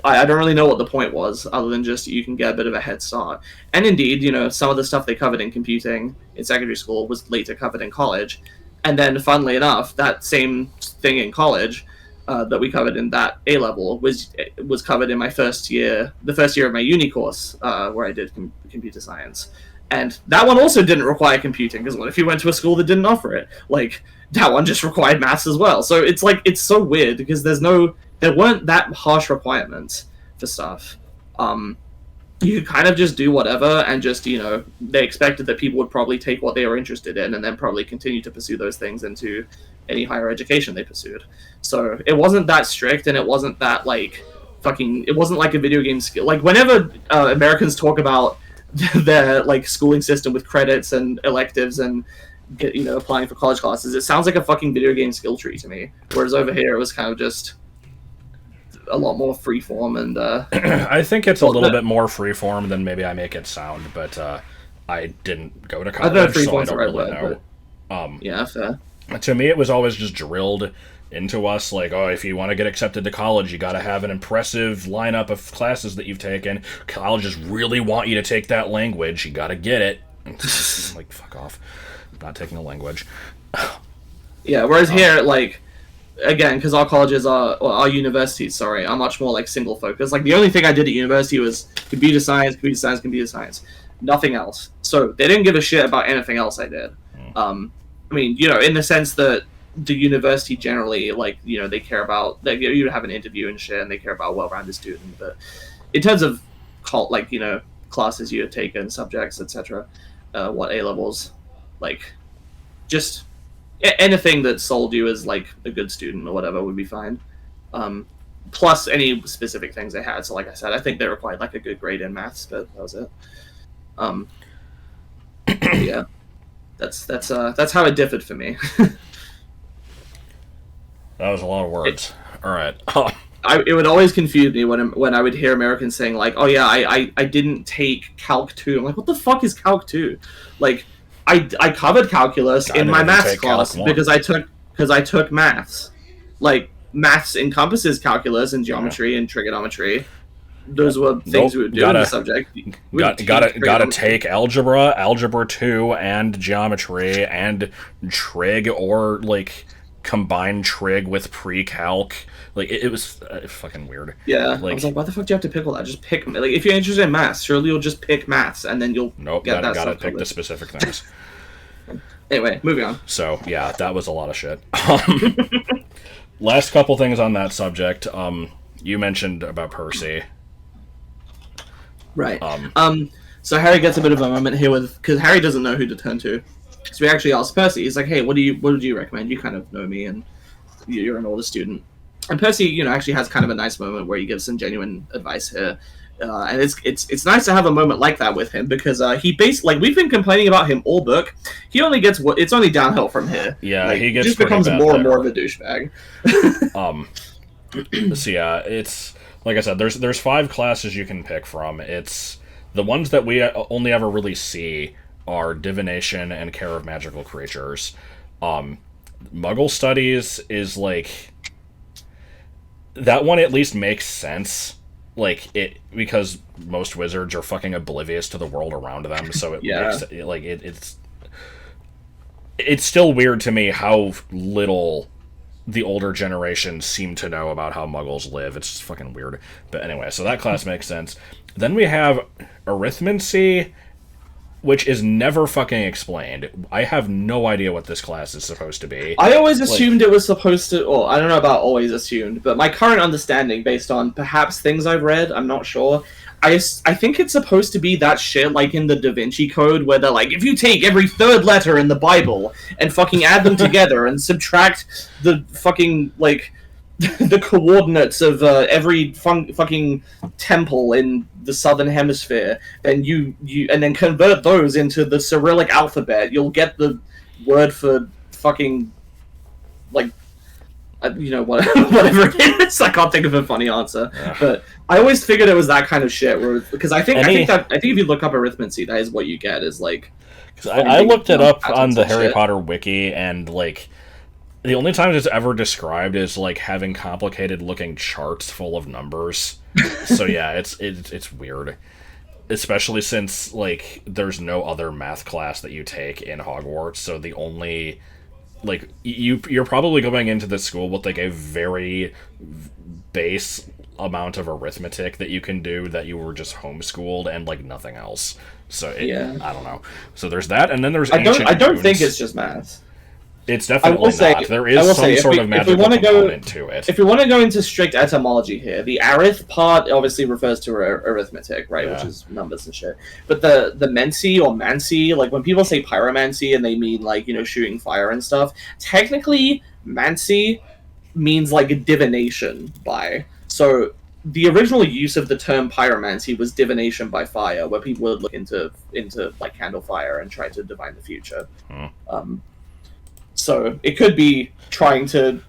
I don't really know what the point was, other than just you can get a bit of a head start. And indeed, some of the stuff they covered in computing in secondary school was later covered in college. And then, funnily enough, that same thing in college that we covered in that A level was covered in my first year, the first year of my uni course, where I did computer science. And that one also didn't require computing, because what if you went to a school that didn't offer it? Like, that one just required maths as well. So it's like, it's so weird, because there weren't that harsh requirements for stuff. You could kind of just do whatever, and just, they expected that people would probably take what they were interested in, and then probably continue to pursue those things into any higher education they pursued. So it wasn't that strict, and it wasn't that, like, it wasn't like a video game skill. Like, whenever Americans talk about their, like, schooling system with credits and electives and, applying for college classes, it sounds like a fucking video game skill tree to me. Whereas over here, it was kind of just a lot more freeform, and
I think it's a little bit more freeform than maybe I make it sound, but I didn't go to college, so I don't really know.
Yeah, fair.
To me, it was always just drilled into us, like, oh, if you want to get accepted to college, you got to have an impressive lineup of classes that you've taken. Colleges really want you to take that language. You got to get it. Like, fuck off. I'm not taking a language.
Yeah, whereas here, like, again, because our colleges our universities, are much more, like, single focus. Like, the only thing I did at university was computer science, nothing else. So they didn't give a shit about anything else I did. I mean, in the sense that the university generally, like, they care about, like, you have an interview and shit, and they care about a well-rounded student. But in terms of, classes you had taken, subjects, etc., what A levels, like, just anything that sold you as, like, a good student or whatever would be fine. Plus any specific things they had. So, like I said, I think they required, like, a good grade in maths, but that was it. Yeah, that's how it differed for me.
That was a lot of words. All right.
It would always confuse me when I would hear Americans saying, like, oh yeah, I didn't take Calc 2. I'm like, what the fuck is Calc 2? Like, I covered calculus in my maths class because I took maths. Like, maths encompasses calculus and geometry and trigonometry. Those were things we would do in the subject.
Gotta take algebra 2, and geometry, and trig, or, like, combine trig with pre-calc. Like, it was fucking weird.
Yeah, like, I was like, why the fuck do you have to pick all that? Just pick, like, if you're interested in maths, surely you'll just pick maths, and then you'll get that stuff. Gotta pick
the specific things.
Anyway, moving on.
So, yeah, that was a lot of shit. Last couple things on that subject. You mentioned about Percy.
Right. So Harry gets a bit of a moment here because Harry doesn't know who to turn to. So he actually asks Percy. He's like, "Hey, what would you recommend? You kind of know me, and you're an older student." And Percy, actually has kind of a nice moment where he gives some genuine advice here, and it's nice to have a moment like that with him, because he basically, like, we've been complaining about him all book. He only gets it's only downhill from here.
Yeah,
like,
he
just becomes more and more of a douchebag.
So yeah, it's like I said. There's 5 classes you can pick from. It's the ones that we only ever really see are divination and care of magical creatures. Muggle studies is, like, that one at least makes sense, like, because most wizards are fucking oblivious to the world around them, so it makes it, like, it's still weird to me how little the older generations seem to know about how Muggles live. It's just fucking weird. But anyway, so that class makes sense. Then we have arithmancy, which is never fucking explained. I have no idea what this class is supposed to be.
I always assumed it was supposed to... Well, I don't know about always assumed, but my current understanding, based on perhaps things I've read, I'm not sure, I think it's supposed to be that shit like in the Da Vinci Code where they're like, if you take every third letter in the Bible and fucking add them together and subtract the fucking like the coordinates of every fucking temple in the southern hemisphere, and you and then convert those into the Cyrillic alphabet, you'll get the word for fucking like whatever it is. I can't think of a funny answer, but I always figured it was that kind of shit. Because I think if you look up arithmancy, that is what you get. Is like,
because I looked it up on the Harry Potter wiki, and like the only time it's ever described is like having complicated looking charts full of numbers. So yeah, it's weird, especially since like there's no other math class that you take in Hogwarts. So the only like you're probably going into this school with like a very base amount of arithmetic that you can do that you were just homeschooled and like nothing else. So I don't know. So there's that, and then there's
I don't think it's just math.
It's definitely not. There is some sort of magical component to it.
If we want to go into strict etymology here, the arith part obviously refers to arithmetic, right, which is numbers and shit. But the mency or mancy, like when people say pyromancy and they mean like shooting fire and stuff, technically mancy means like divination by. So the original use of the term pyromancy was divination by fire, where people would look into like candle fire and try to divine the future. So it could be trying to,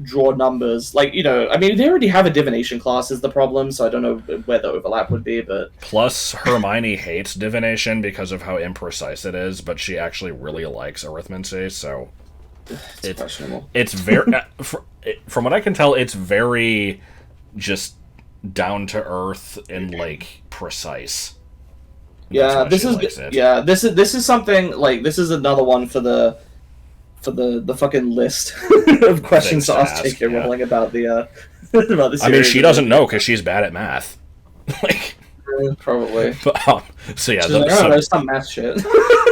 draw numbers. Like, I mean, they already have a divination class is the problem, so I don't know where the overlap would be, but...
Plus, Hermione hates divination because of how imprecise it is, but she actually really likes arithmancy, so...
It's questionable.
It's very... from what I can tell, it's very just down-to-earth and, like, precise.
Yeah, this is something, like, this is another one for the fucking list of questions to ask J.K. Rowling about the about the series.
I mean, she doesn't know because she's bad at math. Like,
probably.
But, so yeah,
there's some math shit.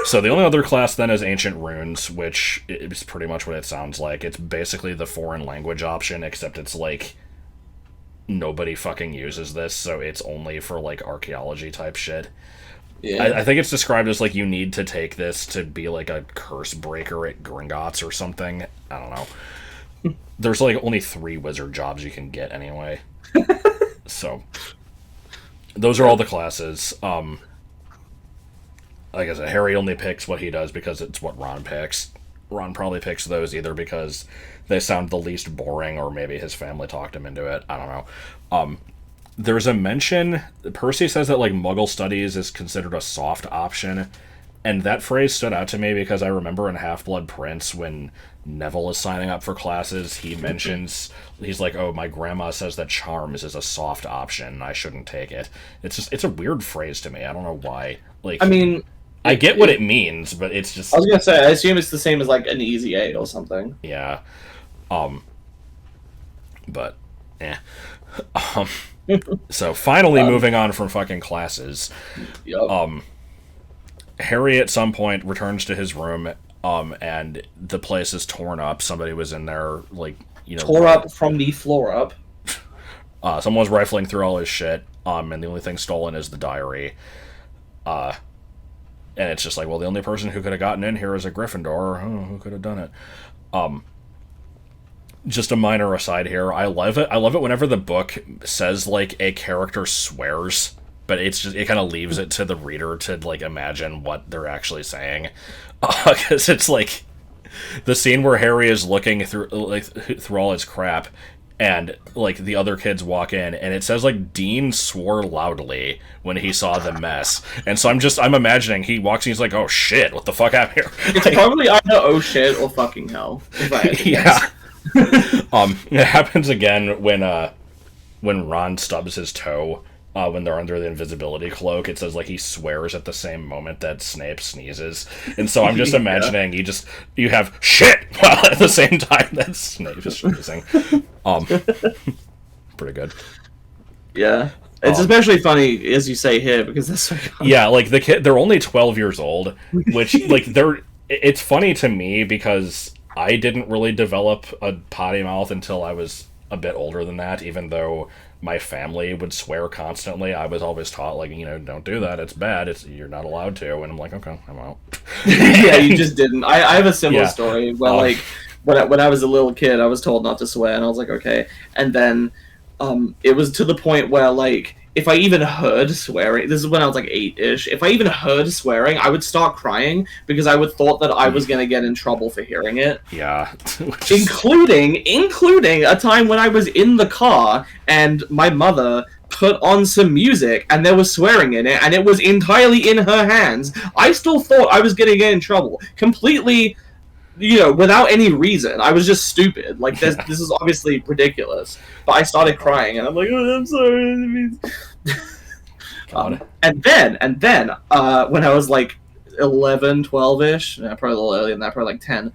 So the only other class then is Ancient Runes, which is pretty much what it sounds like. It's basically the foreign language option, except it's like nobody fucking uses this, so it's only for like archaeology type shit. Yeah. I think it's described as like you need to take this to be like a curse breaker at Gringotts or something. I don't know. There's like only 3 wizard jobs you can get anyway. So those are all the classes. Like I said, Harry only picks what he does because it's what Ron picks. Ron probably picks those either because they sound the least boring or maybe his family talked him into it. I don't know. There's a mention, Percy says that like Muggle studies is considered a soft option, and that phrase stood out to me because I remember in Half-Blood Prince when Neville is signing up for classes, he mentions, he's like, oh, my grandma says that charms is a soft option, I shouldn't take it. It's a weird phrase to me, I don't know why. Like,
I mean...
I get what it means, but it's just...
I was gonna say, I assume it's the same as like an easy A or something.
Yeah. But, so finally moving on from fucking classes.
Yep.
Harry at some point returns to his room, and the place is torn up. Somebody was in there, like,
tore up from the floor up.
Someone was rifling through all his shit, and the only thing stolen is the diary. And it's just like, well, the only person who could have gotten in here is a Gryffindor. Oh, who could have done it? Just a minor aside here. I love it whenever the book says, like, a character swears, but it kind of leaves it to the reader to, like, imagine what they're actually saying. Because it's, like, the scene where Harry is looking through all his crap, and, like, the other kids walk in, and it says, like, Dean swore loudly when he saw the mess. And so I'm imagining he walks in, he's like, oh, shit, what the fuck happened here?
It's probably either oh, shit, or fucking hell. If I had to guess.
It happens again when Ron stubs his toe when they're under the invisibility cloak. It says like he swears at the same moment that Snape sneezes, and so I'm just imagining you have shit while at the same time that Snape is sneezing. Pretty good.
Yeah, it's especially funny as you say here because that's so common.
Yeah, like they're only 12 years old, which like it's funny to me because I didn't really develop a potty mouth until I was a bit older than that, even though my family would swear constantly, I was always taught, like, don't do that. It's bad. You're not allowed to. And I'm like, okay, I'm out.
Yeah, you just didn't. I have a similar
Yeah.
story where, like, when I was a little kid, I was told not to swear, and I was like, okay. And then it was to the point where, like, if I even heard swearing, this is when I was like 8-ish, if I even heard swearing, I would start crying because I would thought that I was going to get in trouble for hearing it.
Yeah.
Including a time when I was in the car and my mother put on some music and there was swearing in it and it was entirely in her hands. I still thought I was going to get in trouble. Completely, without any reason. I was just stupid. Like, this is obviously ridiculous. But I started crying and I'm like, oh, I'm sorry. And then, when I was like 11, 12-ish, probably a little earlier than that, probably like 10,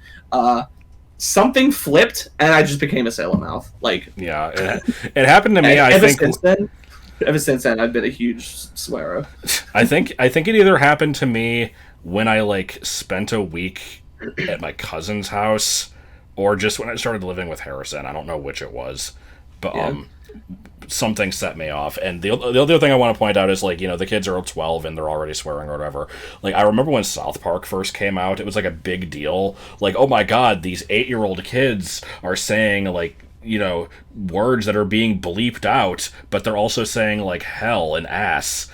something flipped and I just became a sailor mouth. Like,
yeah, it happened to me.
Ever since then, I've been a huge swearer.
I think it either happened to me when I, like, spent a week at my cousin's house, or just when I started living with Harrison. I don't know which it was, but something set me off. And the other thing I want to point out is, like, the kids are 12 and they're already swearing or whatever. Like, I remember when South Park first came out, it was like a big deal. Like, oh my god, these 8-year-old kids are saying, like, words that are being bleeped out, but they're also saying, like, hell and ass.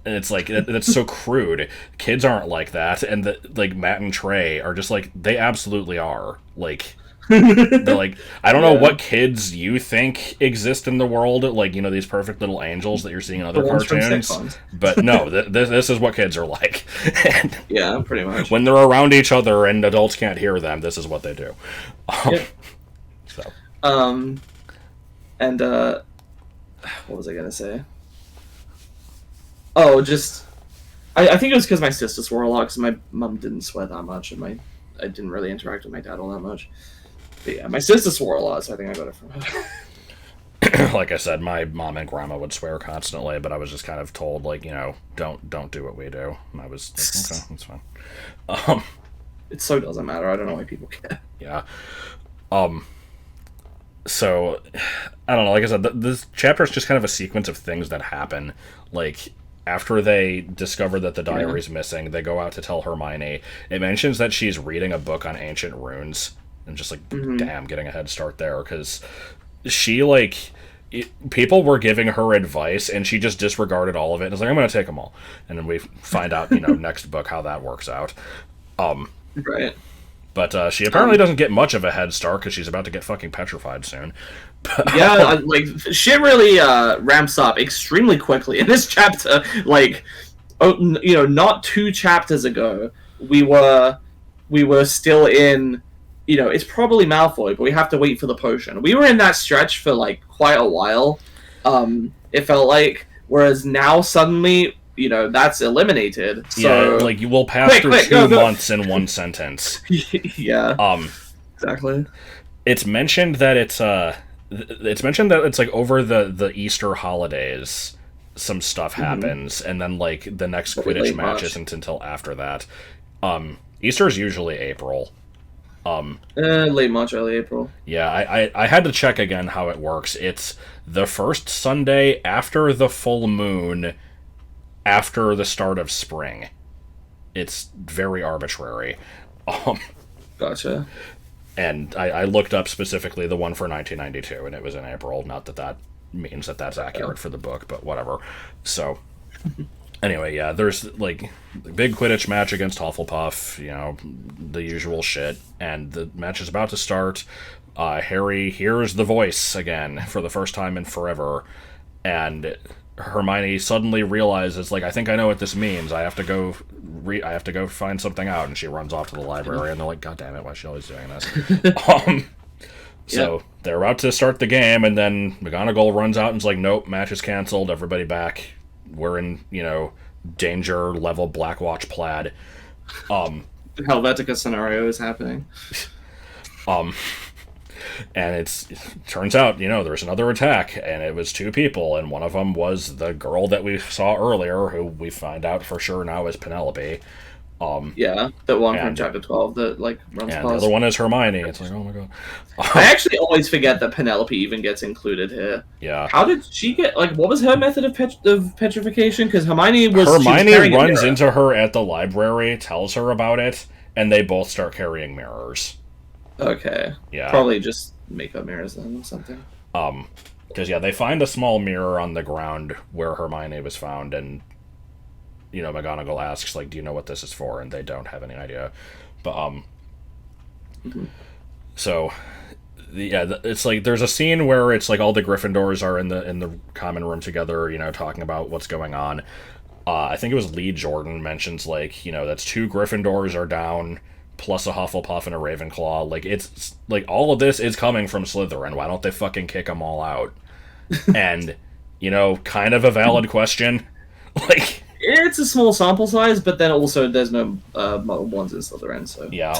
And it's like, that's so crude. Kids aren't like that. And like, Matt and Trey are just like, they absolutely are. Like, they're like, I don't know what kids you think exist in the world, like, these perfect little angels that you're seeing in other cartoons. But no, this is what kids are like. And
yeah, pretty much.
When they're around each other and adults can't hear them, this is what they do.
And what was I gonna say? Oh, just I think it was because my sister swore a lot because my mom didn't swear that much, and I didn't really interact with my dad all that much. But yeah, my sister swore a lot, so I think I got it from her.
Like I said, my mom and grandma would swear constantly, but I was just kind of told, like, don't do what we do. And I was like, okay, that's fine.
It so doesn't matter. I don't know why people care.
Yeah. So, I don't know, like I said, this chapter is just kind of a sequence of things that happen. Like, after they discover that the diary's missing, they go out to tell Hermione. It mentions that she's reading a book on ancient runes. And just like, damn, getting a head start there. Because she, like, people were giving her advice, and she just disregarded all of it. And was like, I'm going to take them all. And then we find out, next book how that works out.
Right.
But she apparently doesn't get much of a head start because she's about to get fucking petrified soon.
Yeah, like, shit really ramps up extremely quickly in this chapter. Like, not 2 chapters ago, we were still in, it's probably Malfoy, but we have to wait for the potion. We were in that stretch for, like, quite a while, it felt like, whereas now suddenly, that's eliminated. So,
yeah, like, you will pass through 2 months in one sentence.
Yeah. Exactly.
It's mentioned that it's like over the Easter holidays, some stuff happens, and then, like, the next Quidditch match isn't until after that. Easter's usually April.
Late March, early April.
Yeah, I had to check again how it works. It's the first Sunday after the full moon, after the start of spring. It's very arbitrary.
Gotcha.
And I looked up specifically the one for 1992, and it was in April. Not that means that that's accurate for the book, but whatever. So, anyway, yeah, there's, like, the big Quidditch match against Hufflepuff, the usual shit. And the match is about to start. Harry hears the voice again for the first time in forever. And Hermione suddenly realizes, like, I think I know what this means. I have to go find something out, and she runs off to the library, and they're like, God damn it, why is she always doing this? So they're about to start the game, and then McGonagall runs out and is like, nope, match is canceled, everybody back. We're in, danger level Blackwatch plaid.
Helvetica scenario is happening.
And it turns out, there's another attack, and it was 2 people, and one of them was the girl that we saw earlier, who we find out for sure now is Penelope.
Yeah, that one from
And
chapter 12 that like runs
and the
past.
other one is Hermione. It's like, oh my god.
I actually always forget that Penelope even gets included here.
Yeah.
How did she get like? What was her method of petrification? Because Hermione was
Hermione
carrying a
runs
mirror.
into her at the library, tells her about it, and they both start carrying mirrors.
Okay,
Yeah.
probably just makeup mirrors then or something.
Because they find a small mirror on the ground where Hermione was found, and McGonagall asks, like, "Do you know what this is for?" And they don't have any idea. But so it's like there's a scene where it's like all the Gryffindors are in the common room together, talking about what's going on. I think it was Lee Jordan mentions like that's 2 Gryffindors are down, plus a Hufflepuff and a Ravenclaw. Like it's like all of this is coming from Slytherin. Why don't they fucking kick them all out? And kind of a valid question. Like
It's a small sample size, but then also there's no ones in Slytherin, so
yeah,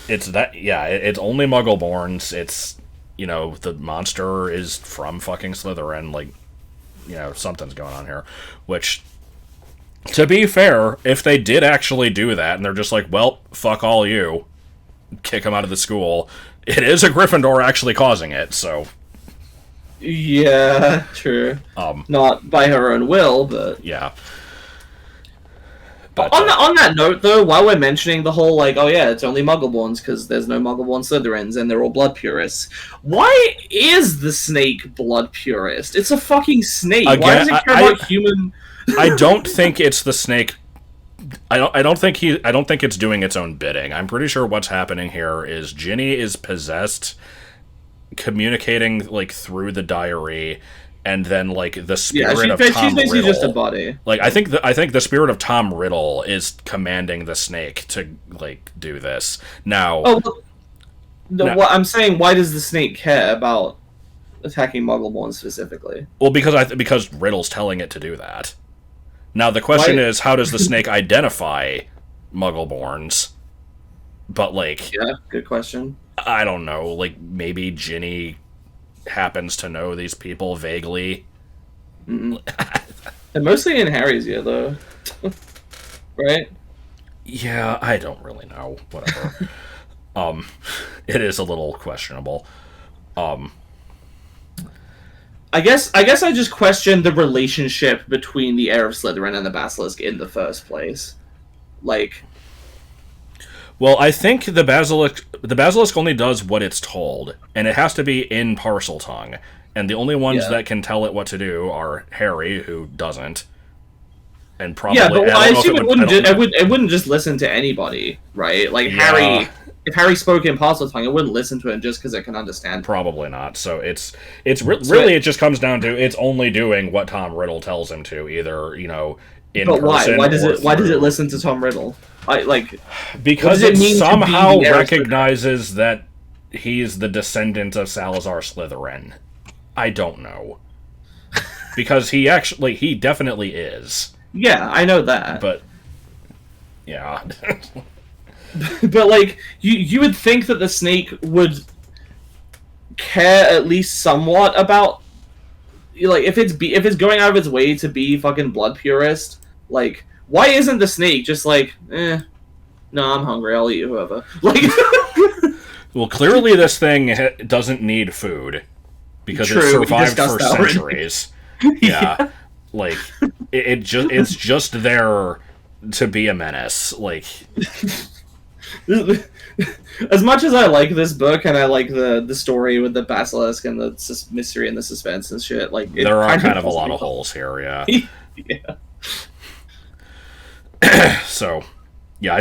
it's only Muggleborns. It's the monster is from fucking Slytherin. Like something's going on here. Which, to be fair, if they did actually do that, and they're just like, well, fuck all you, kick them out of the school, it is a Gryffindor actually causing it. So
yeah, true. Not by her own will, but
yeah.
But on that note, though, while we're mentioning the whole, like, oh yeah, it's only Muggleborns because there's no Muggleborn Slytherins and they're all blood purists. Why is the snake blood purist? It's a fucking snake.
Again,
why does it care about human?
I don't think it's the snake. I don't think it's doing its own bidding. I'm pretty sure what's happening here is Ginny is possessed, communicating like through the diary. And then, like the spirit of Tom
she's basically
Riddle,
just a body.
Like I think the spirit of Tom Riddle is commanding the snake to like do this now.
What I'm saying, why does the snake care about attacking Muggleborns specifically?
Well, because Riddle's telling it to do that. Now the question is, how does the snake identify Muggleborns? But like,
yeah, good question.
I don't know. Like maybe Ginny happens to know these people vaguely.
And mostly in Harry's year, though. Right?
Yeah, I don't really know. Whatever. It is a little questionable.
I guess I just question the relationship between the heir of Slytherin and the Basilisk in the first place. Like,
well, I think the basilisk only does what it's told, and it has to be in Parseltongue. And the only ones that can tell it what to do are Harry, who doesn't, and probably.
Yeah, but I assume it wouldn't just listen to anybody, right? Like Harry, if Harry spoke in Parseltongue, it wouldn't listen to him just because it can understand.
Probably not. So it just comes down to it's only doing what Tom Riddle tells him to, either in
but
person.
Why does it listen to Tom Riddle?
Because it somehow recognizes that he's the descendant of Salazar Slytherin. I don't know. Because he definitely is.
Yeah, I know that.
But yeah.
But like you would think that the snake would care at least somewhat about, like, if it's going out of its way to be fucking blood purist, like, why isn't the snake just like, no, I'm hungry, I'll eat whoever. Like,
well, clearly this thing doesn't need food because it survived for centuries. Yeah, like it's just there to be a menace. Like,
as much as I like this book and I like the story with the basilisk and the mystery and the suspense and shit, like,
there are kind of a lot of holes here. Yeah.
Yeah.
So, yeah, I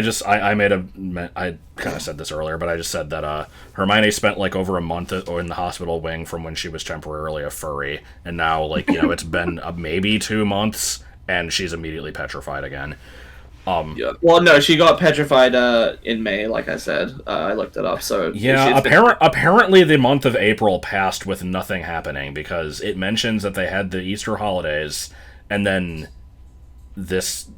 kind of said this earlier, but I just said that Hermione spent like over a month in the hospital wing from when she was temporarily a furry, and now, like, it's been maybe 2 months, and she's immediately petrified again.
Yeah. Well, no, she got petrified in May, like I said. I looked it up, so...
Yeah, apparently the month of April passed with nothing happening, because it mentions that they had the Easter holidays, and then this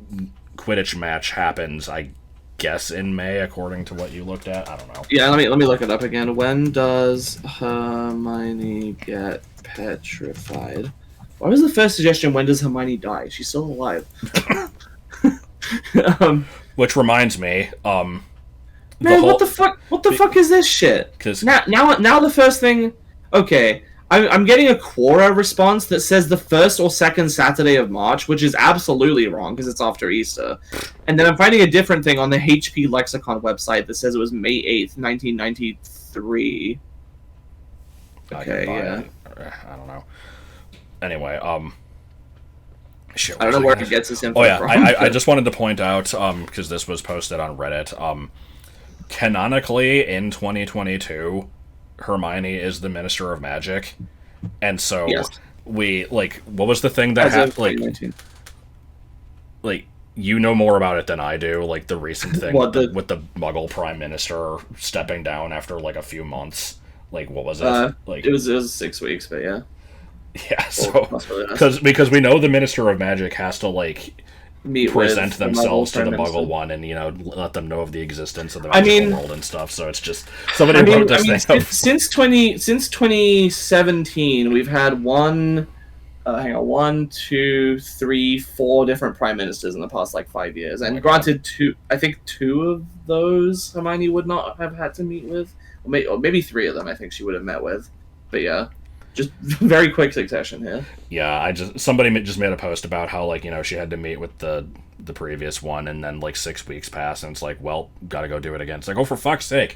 Quidditch match happens, I guess, in May, according to what you looked at. I don't know.
Yeah, let me look it up again. When does Hermione get petrified? Why was the first suggestion, when does Hermione die? She's still alive.
Which reminds me,
Man, what the fuck? What the fuck is this shit?
Because
now the first thing. Okay, I'm getting a Quora response that says the first or second Saturday of March, which is absolutely wrong because it's after Easter. And then I'm finding a different thing on the HP Lexicon website that says it was May 8th, 1993. Okay, yeah.
I don't know. Anyway, shit,
I don't know where he gets this info from.
I just wanted to point out, because this was posted on Reddit, canonically in 2022, Hermione is the Minister of Magic, and so we, like, what was the thing that happened? Like, you know more about it than I do, like the recent thing with the Muggle Prime Minister stepping down after, like, a few months. Like, what was it? Like,
it was 6 weeks, but yeah.
Yeah, so because we know the Minister of Magic has to, like, present themselves to the Muggle one and, you know, let them know of the existence of the magical world and stuff. So it's just somebody wrote this thing.
Since 2017, we've had one, 2, 3, 4 different prime ministers in the past like 5 years, and granted, I think 2 of those Hermione would not have had to meet with, or maybe 3 of them. I think she would have met with, but yeah. Just very quick succession here.
Yeah, somebody just made a post about how, like, you know, she had to meet with the previous one, and then like 6 weeks pass, and it's like, well, gotta go do it again. It's like, oh, for fuck's sake.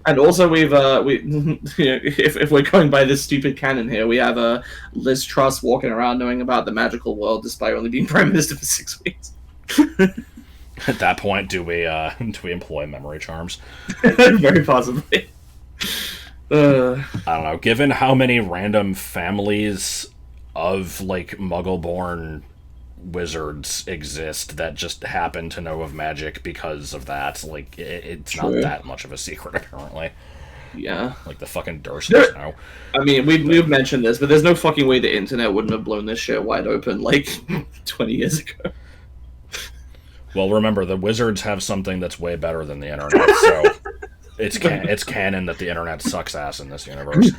And also, if we're going by this stupid canon here, we have Liz Truss walking around knowing about the magical world despite only being prime minister for 6 weeks.
At that point, do we employ memory charms?
Very possibly.
I don't know. Given how many random families of, like, Muggle-born wizards exist that just happen to know of magic because of that, like, it's not that much of a secret, apparently.
Yeah.
Like the fucking Dursleys know.
I mean, we've mentioned this, but there's no fucking way the internet wouldn't have blown this shit wide open, like, 20 years ago.
Well, remember, the wizards have something that's way better than the internet, so... It's canon that the internet sucks ass in this universe.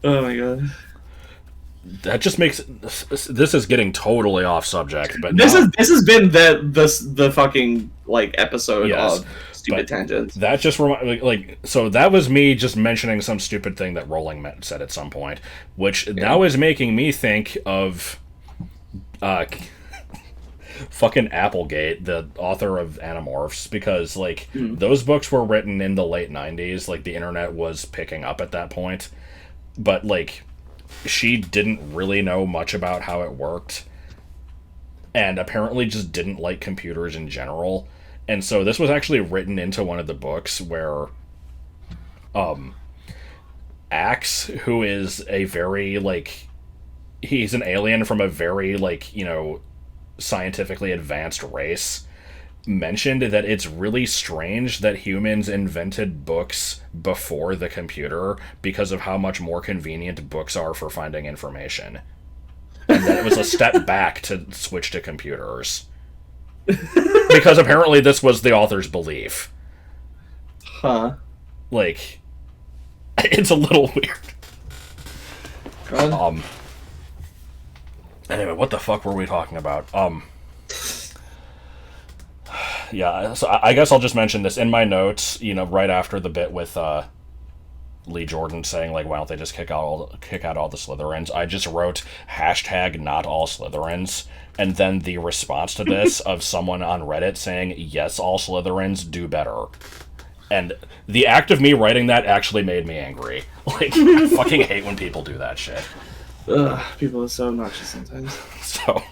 Oh my god.
That just makes this is getting totally off subject, but
this has been the fucking, like, episode of stupid tangents.
That just so that was me just mentioning some stupid thing that Rowling said at some point, which now is making me think of fucking Applegate, the author of Animorphs, because, like, those books were written in the late 90s, like, the internet was picking up at that point, but, like, she didn't really know much about how it worked, and apparently just didn't like computers in general, and so this was actually written into one of the books where, Axe, who is a very, like, he's an alien from a very, like, you know, scientifically advanced race, mentioned that it's really strange that humans invented books before the computer because of how much more convenient books are for finding information. And that it was a step back to switch to computers. Because apparently this was the author's belief.
Huh.
Like, it's a little weird.
God.
Anyway, what the fuck were we talking about? Yeah, so I guess I'll just mention this in my notes, you know, right after the bit with Lee Jordan saying, like, why don't they just kick out all the Slytherins? I just wrote hashtag not all Slytherins, and then the response to this of someone on Reddit saying, yes, all Slytherins do better. And the act of me writing that actually made me angry. Like, I fucking hate when people do that shit.
Ugh, people are so obnoxious sometimes.
So,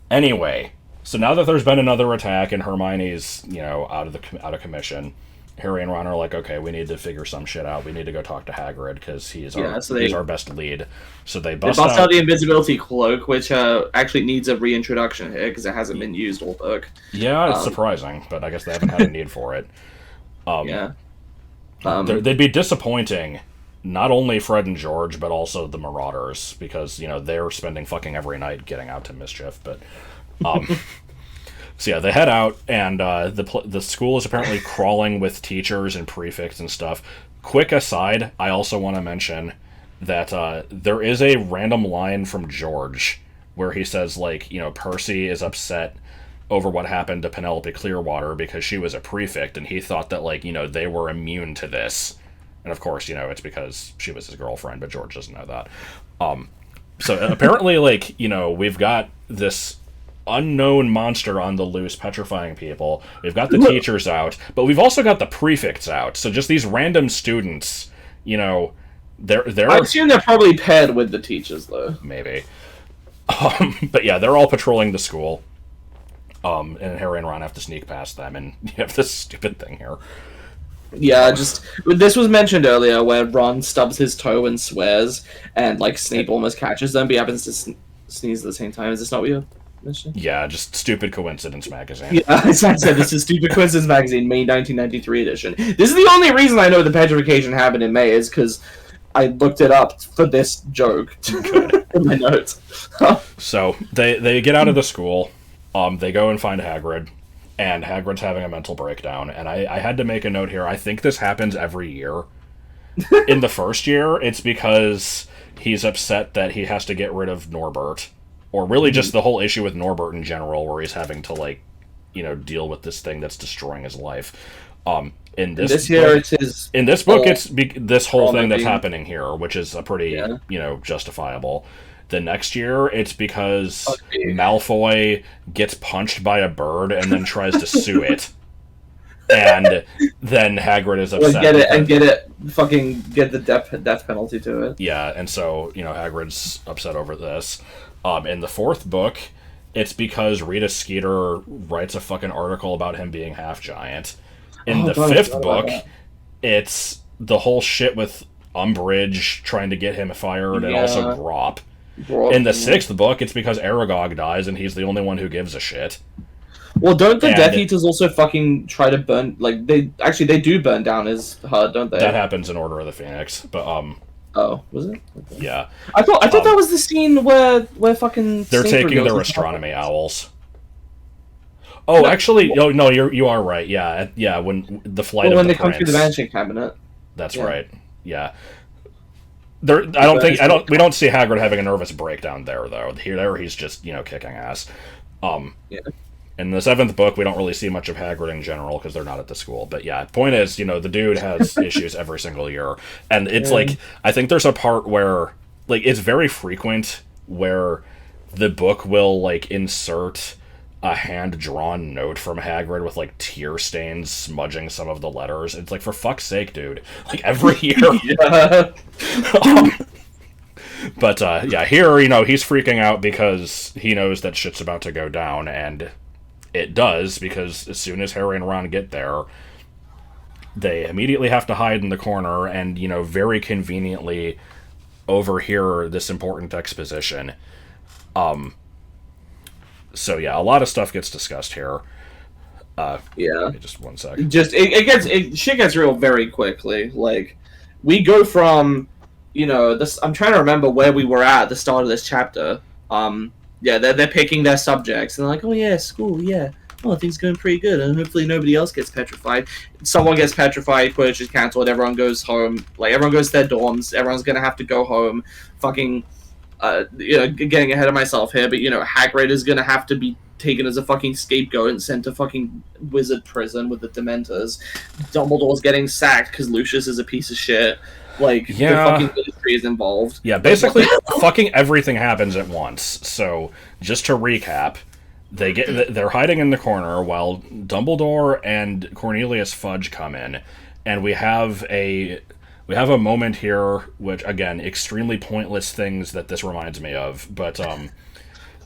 anyway, so now that there's been another attack and Hermione's, you know, out of commission, Harry and Ron are like, okay, we need to figure some shit out. We need to go talk to Hagrid because he's our best lead. So they bust out
the invisibility cloak, which actually needs a reintroduction here because it hasn't been used all book.
Yeah, it's surprising, but I guess they haven't had a need for it. They'd be disappointing. Not only Fred and George, but also the Marauders, because, you know, they're spending fucking every night getting out to mischief. But, so yeah, they head out, and the school is apparently crawling with teachers and prefects and stuff. Quick aside, I also want to mention that there is a random line from George where he says, like, you know, Percy is upset over what happened to Penelope Clearwater because she was a prefect, and he thought that, like, they were immune to this. And of course, it's because she was his girlfriend, but George doesn't know that. So apparently, like, we've got this unknown monster on the loose petrifying people. We've got the teachers out, but we've also got the prefects out. So just these random students, they're
I assume they're probably paired with the teachers, though.
Maybe. But yeah, they're all patrolling the school. And Harry and Ron have to sneak past them, and you have this stupid thing here.
Yeah, this was mentioned earlier where Ron stubs his toe and swears, and like Snape almost catches them, but he happens to sneeze at the same time. Is this not what you're mentioning?
Yeah, just Stupid Coincidence magazine.
Yeah, as I said, this is Stupid Coincidence magazine, May 1993 edition. This is the only reason I know the petrification happened in May, is because I looked it up for this joke in my notes.
So they get out of the school. They go and find Hagrid. And Hagrid's having a mental breakdown. And I had to make a note here. I think this happens every year. In the first year, it's because he's upset that he has to get rid of Norbert. Or really just the whole issue with Norbert in general, where he's having to, like, deal with this thing that's destroying his life. In this
year,
book,
it's his...
In this book, it's this whole thing that's happening here, which is a pretty, justifiable. The next year, it's because Malfoy gets punched by a bird and then tries to sue it. And then Hagrid is upset.
Get the death penalty to it.
Yeah, and so, Hagrid's upset over this. In the fourth book, it's because Rita Skeeter writes a fucking article about him being half-giant. In the fifth book, it's the whole shit with Umbridge trying to get him fired and also Grop. In the sixth book, it's because Aragog dies and he's the only one who gives a shit.
Well, don't the Death Eaters also fucking try to burn... Like, they do burn down his HUD, don't they?
That happens in Order of the Phoenix, but,
Oh, was it? Okay.
Yeah.
I thought that was the scene where fucking...
They're taking their astronomy owls. Oh, actually, no, you are right, yeah, when the flight of the
when they
prince.
come through the mansion cabinet.
That's right, yeah. We don't see Hagrid having a nervous breakdown there, though. There he's just, kicking ass. In the seventh book, we don't really see much of Hagrid in general, because they're not at the school. But yeah, point is, the dude has issues every single year. And it's like, I think there's a part where, like, it's very frequent where the book will, like, insert a hand-drawn note from Hagrid with, like, tear stains smudging some of the letters. It's like, for fuck's sake, dude. Like, every year. But, here, he's freaking out because he knows that shit's about to go down, and it does, because as soon as Harry and Ron get there, they immediately have to hide in the corner and, very conveniently overhear this important exposition. So yeah, a lot of stuff gets discussed here. Just one second.
Shit gets real very quickly. Like, we go from, this. I'm trying to remember where we were at the start of this chapter. They're picking their subjects and they're like, oh yeah, school, yeah. Oh, things going pretty good, and hopefully nobody else gets petrified. Someone gets petrified, Quidditch is cancelled, everyone goes home. Like, everyone goes to their dorms. Everyone's gonna have to go home. Fucking. Getting ahead of myself here, but Hagrid is gonna have to be taken as a fucking scapegoat and sent to fucking wizard prison with the Dementors. Dumbledore's getting sacked because Lucius is a piece of shit. Like, the fucking ministry is involved.
Yeah, basically, fucking everything happens at once. So, just to recap, they're hiding in the corner while Dumbledore and Cornelius Fudge come in, and we have a moment here, which, again, extremely pointless things that this reminds me of, but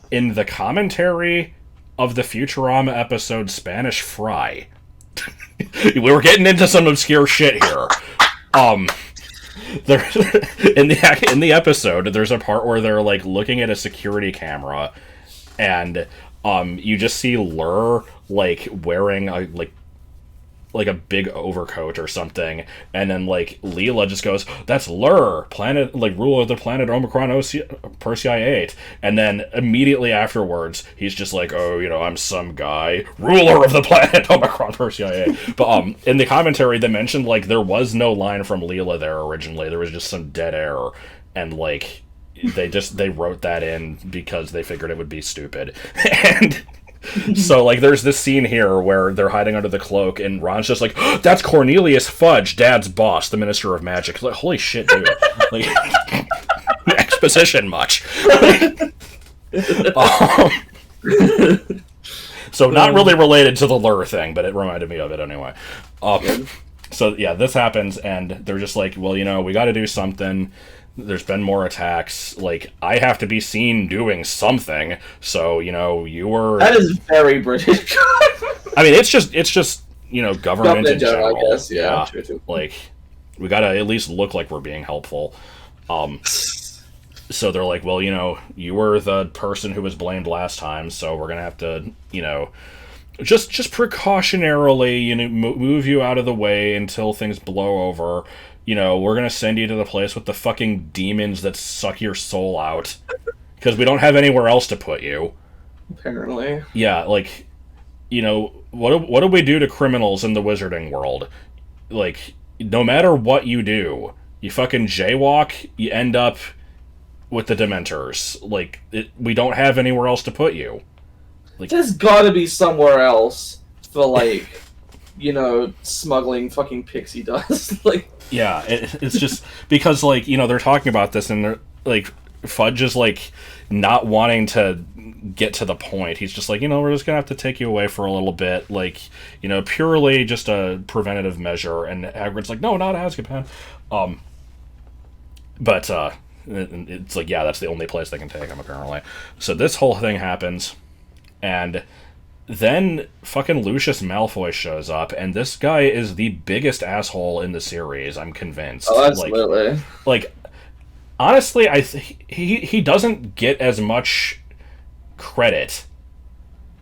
in the commentary of the Futurama episode Spanish Fry, we were getting into some obscure shit here. There, in the episode, there's a part where they're, like, looking at a security camera, and you just see Lur, like, wearing a, like a big overcoat or something, and then, like, Leela just goes, that's Lur, ruler of the planet Omicron Persei 8, and then immediately afterwards, he's just like, oh, I'm some guy, ruler of the planet Omicron Persei 8. But, in the commentary, they mentioned, like, there was no line from Leela there originally, there was just some dead air, and, like, they wrote that in because they figured it would be stupid. And So, like, there's this scene here where they're hiding under the cloak, and Ron's just like, oh, that's Cornelius Fudge, Dad's boss, the Minister of Magic. Like, holy shit, dude. Like, exposition much. So, not really related to the lure thing, but it reminded me of it anyway. So, yeah, this happens, and they're just like, well, we got to do something. There's been more attacks. Like, I have to be seen doing something. So, you were...
That is very British.
I mean, it's just government in general.
I guess. Yeah.
Like, we gotta at least look like we're being helpful. So they're like, well, you were the person who was blamed last time, so we're gonna have to, just precautionarily, move you out of the way until things blow over. We're gonna send you to the place with the fucking demons that suck your soul out, because we don't have anywhere else to put you.
Apparently.
Yeah, like, what do we do to criminals in the wizarding world? Like, no matter what you do, you fucking jaywalk, you end up with the Dementors. Like, we don't have anywhere else to put you. Like,
there's gotta be somewhere else for, like, smuggling fucking pixie dust. Like,
yeah, it's just because, like, they're talking about this, and they're like, Fudge is like not wanting to get to the point. He's just like, we're just gonna have to take you away for a little bit, like, purely just a preventative measure. And Hagrid's like, no, not Azkaban. But it's like, yeah, that's the only place they can take him, apparently. So this whole thing happens, and then fucking Lucius Malfoy shows up, and this guy is the biggest asshole in the series, I'm convinced.
Oh, absolutely.
Like honestly, he doesn't get as much credit,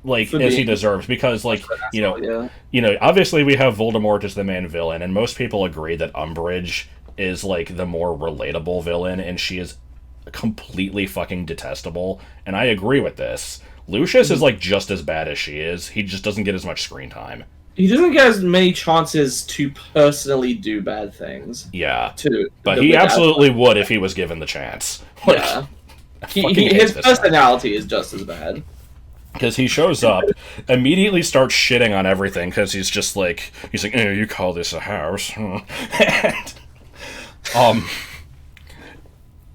like, as he deserves, because, like, obviously we have Voldemort as the main villain, and most people agree that Umbridge is, like, the more relatable villain, and she is completely fucking detestable, and I agree with this. Lucius is, like, just as bad as she is. He just doesn't get as much screen time.
He doesn't get as many chances to personally do bad things.
Yeah. But he absolutely would if he was given the chance. Like,
yeah. His personality is just as bad.
Because he shows up, immediately starts shitting on everything, because he's like, you call this a house? And,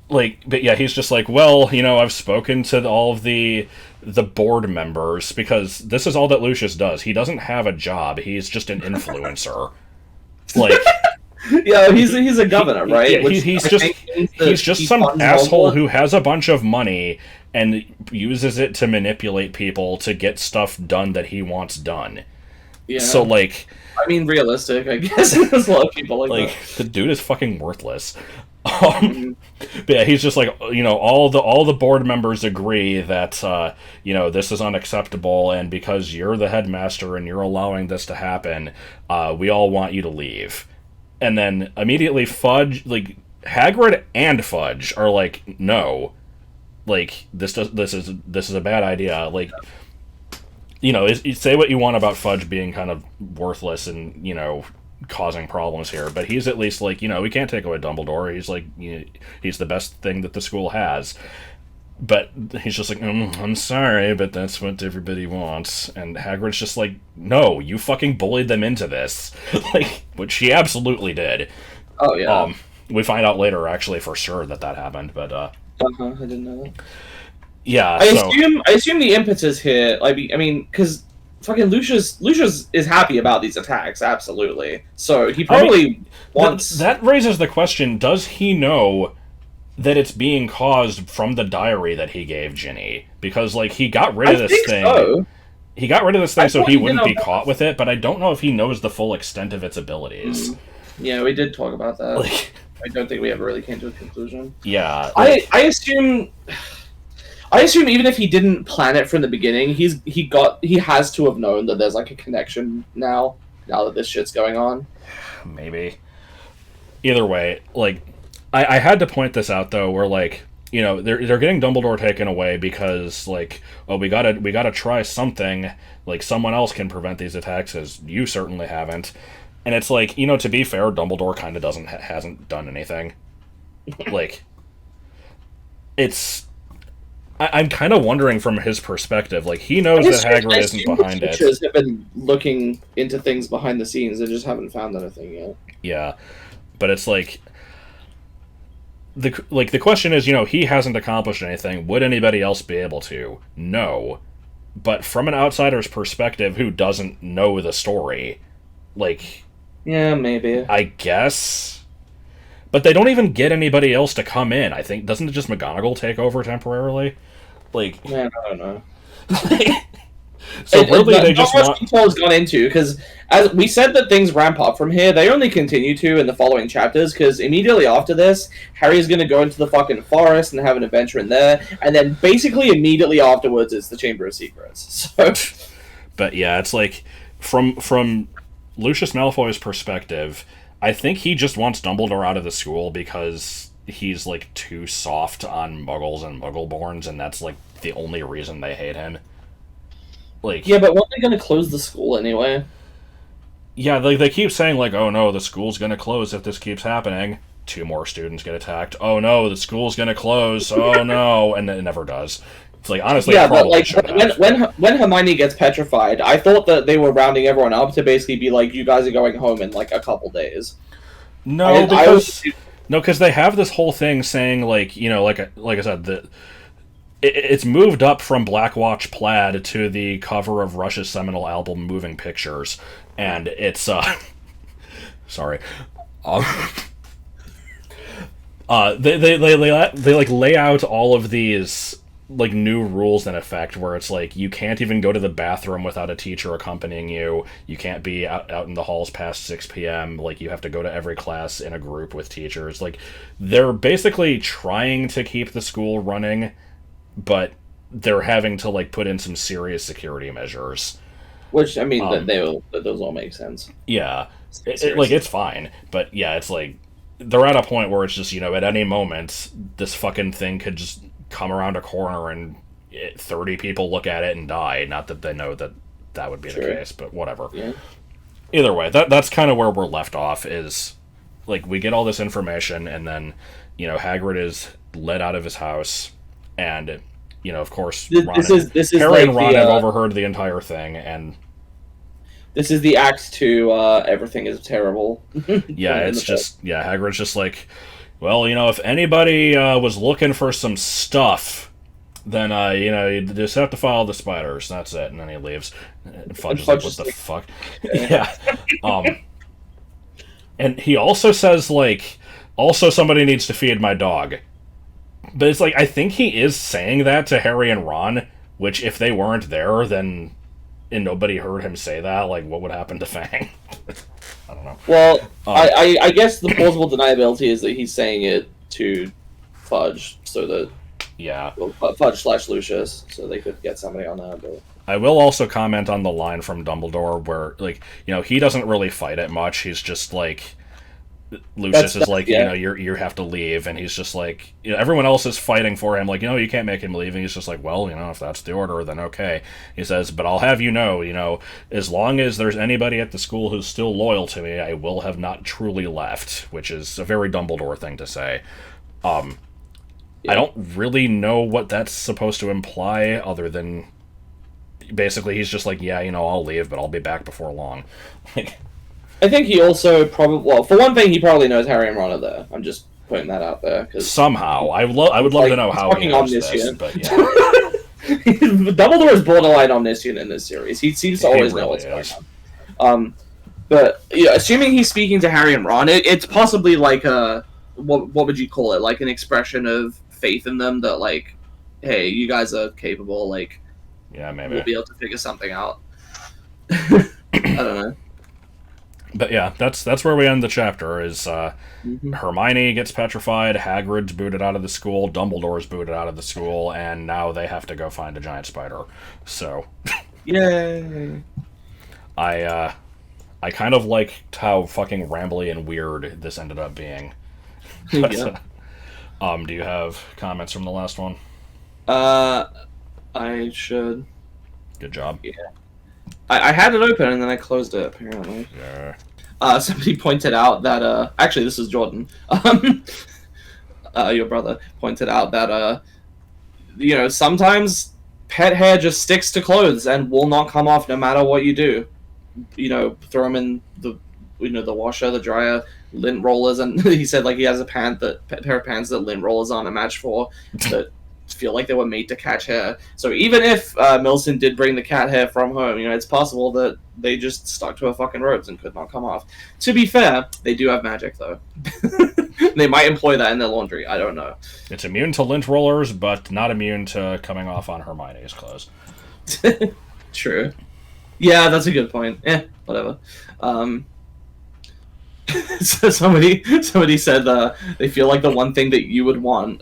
but yeah, he's just like, well, I've spoken to all of the board members, because this is all that Lucius does. He doesn't have a job. He's just an influencer. Like,
yeah, he's a governor, right?
He's just some asshole who has a bunch of money and uses it to manipulate people to get stuff done that he wants done.
Yeah.
So, like,
I mean, realistic, I guess. There's a lot of people like that.
The dude is fucking worthless. But yeah, he's just like, all the board members agree that this is unacceptable, and because you're the headmaster and you're allowing this to happen, we all want you to leave. And then immediately Fudge, like, Hagrid and Fudge are like, no, like, this is a bad idea. Like, say what you want about Fudge being kind of worthless and causing problems here, but he's at least like, we can't take away Dumbledore. He's like, he's the best thing that the school has. But he's just like, I'm sorry, but that's what everybody wants. And Hagrid's just like, no, you fucking bullied them into this. Like, which he absolutely did.
Oh, yeah.
We find out later, actually, for sure that happened, but,
I didn't know that.
Yeah,
I assume the impetus here, I mean, because fucking Lucius is happy about these attacks, absolutely. So he probably wants...
That raises the question, does he know that it's being caused from the diary that he gave Ginny? Because, like, he got rid of this thing. So. He got rid of this thing so he wouldn't be caught with it, but I don't know if he knows the full extent of its abilities.
Yeah, we did talk about that.
Like,
I don't think we ever really came to a conclusion.
Yeah.
Like, I assume even if he didn't plan it from the beginning, he has to have known that there's, like, a connection now that this shit's going on.
Maybe. Either way, like, I had to point this out, though, where, like, they're getting Dumbledore taken away because, like, oh, we gotta try something, like, someone else can prevent these attacks, as you certainly haven't. And it's like, to be fair, Dumbledore kind of hasn't done anything. Like, it's... I'm kind of wondering from his perspective. Like, he knows that Hagrid isn't behind it.
Teachers have been looking into things behind the scenes. They just haven't found anything yet.
Yeah, but it's like the question is, he hasn't accomplished anything. Would anybody else be able to? No. But from an outsider's perspective who doesn't know the story, like,
yeah, maybe.
I guess. But they don't even get anybody else to come in. I think doesn't it just McGonagall take over temporarily? Like,
man, I don't know.
So really, they just want.
Detail has gone into because, as we said, that things ramp up from here. They only continue to in the following chapters because immediately after this, Harry's going to go into the fucking forest and have an adventure in there, and then basically immediately afterwards, it's the Chamber of Secrets. So,
but yeah, it's like from Lucius Malfoy's perspective, I think he just wants Dumbledore out of the school because he's like too soft on Muggles and Muggleborns, and that's like the only reason they hate him. Like,
yeah, but weren't they going to close the school anyway?
Yeah, they keep saying, like, oh no, the school's going to close if this keeps happening. 2 more students get attacked. Oh no, the school's going to close. Oh no, and it never does. It's like, honestly,
yeah, but like when Hermione gets petrified, I thought that they were rounding everyone up to basically be like, you guys are going home in like a couple days.
No, because they have this whole thing saying, like, like I said, that it's moved up from Black Watch Plaid to the cover of Rush's seminal album Moving Pictures, and it's sorry, they like lay out all of these like new rules in effect where it's like you can't even go to the bathroom without a teacher accompanying you. You can't be out in the halls past 6 p.m. Like, you have to go to every class in a group with teachers. Like, they're basically trying to keep the school running, but they're having to like put in some serious security measures.
Which, I mean, those all make sense.
Yeah, it's fine, but yeah, it's like they're at a point where it's just, at any moment this fucking thing could just come around a corner and 30 people look at it and die. Not that they know that would be the case, but whatever.
Yeah.
Either way, that's kind of where we're left off. Is like we get all this information, and then Hagrid is led out of his house. And, of course, Harry and Ron have overheard the entire thing, and...
This is the Act 2, everything is terrible.
Yeah, it's just... Yeah, Hagrid's just like, well, if anybody was looking for some stuff, then, you just have to follow the spiders. That's it. And then he leaves. And Fudge is like, what the fuck? Yeah. And he also says, like, also somebody needs to feed my dog. But it's like, I think he is saying that to Harry and Ron, which if they weren't there, then, and nobody heard him say that, like, what would happen to Fang? I don't know.
Well, I guess the plausible deniability is that he's saying it to Fudge, so that...
Yeah.
Well, Fudge/Lucius, so they could get somebody on that, but...
I will also comment on the line from Dumbledore where, like, he doesn't really fight it much. He's just, like... Lucius is like,
yeah.
You have to leave, and he's just like, everyone else is fighting for him, like, you can't make him leave, and he's just like, well, if that's the order, then okay. He says, but I'll have you know, as long as there's anybody at the school who's still loyal to me, I will have not truly left, which is a very Dumbledore thing to say. I don't really know what that's supposed to imply, other than basically he's just like, yeah, I'll leave, but I'll be back before long. Like,
I think he also probably... Well, for one thing, he probably knows Harry and Ron are there. I'm just putting that out there. Cause
somehow. I would love to know how he knows this, but yeah.
Dumbledore is borderline omniscient in this series. He seems to always know what's going on. But, assuming he's speaking to Harry and Ron, it's possibly like a... What would you call it? Like an expression of faith in them that, like, hey, you guys are capable, like...
Yeah, maybe.
We'll be able to figure something out. I don't know.
But yeah, that's where we end the chapter, is Hermione gets petrified, Hagrid's booted out of the school, Dumbledore's booted out of the school, and now they have to go find a giant spider. So...
Yay!
I kind of liked how fucking rambly and weird this ended up being. But,
yeah.
Do you have comments from the last one?
I should.
Good job.
Yeah. I had it open and then I closed it, apparently.
Yeah.
Somebody pointed out that, actually, this is Jordan. Your brother pointed out that, sometimes pet hair just sticks to clothes and will not come off no matter what you do. Throw them in the washer, the dryer, lint rollers, and he said like he has a pair of pants that lint rollers aren't a match for that feel like they were made to catch hair. So even if Milson did bring the cat hair from home, it's possible that they just stuck to her fucking robes and could not come off. To be fair, they do have magic though. They might employ that in their laundry. I don't know.
It's immune to lint rollers, but not immune to coming off on Hermione's clothes.
True. Yeah, that's a good point. Whatever. So somebody said they feel like the one thing that you would want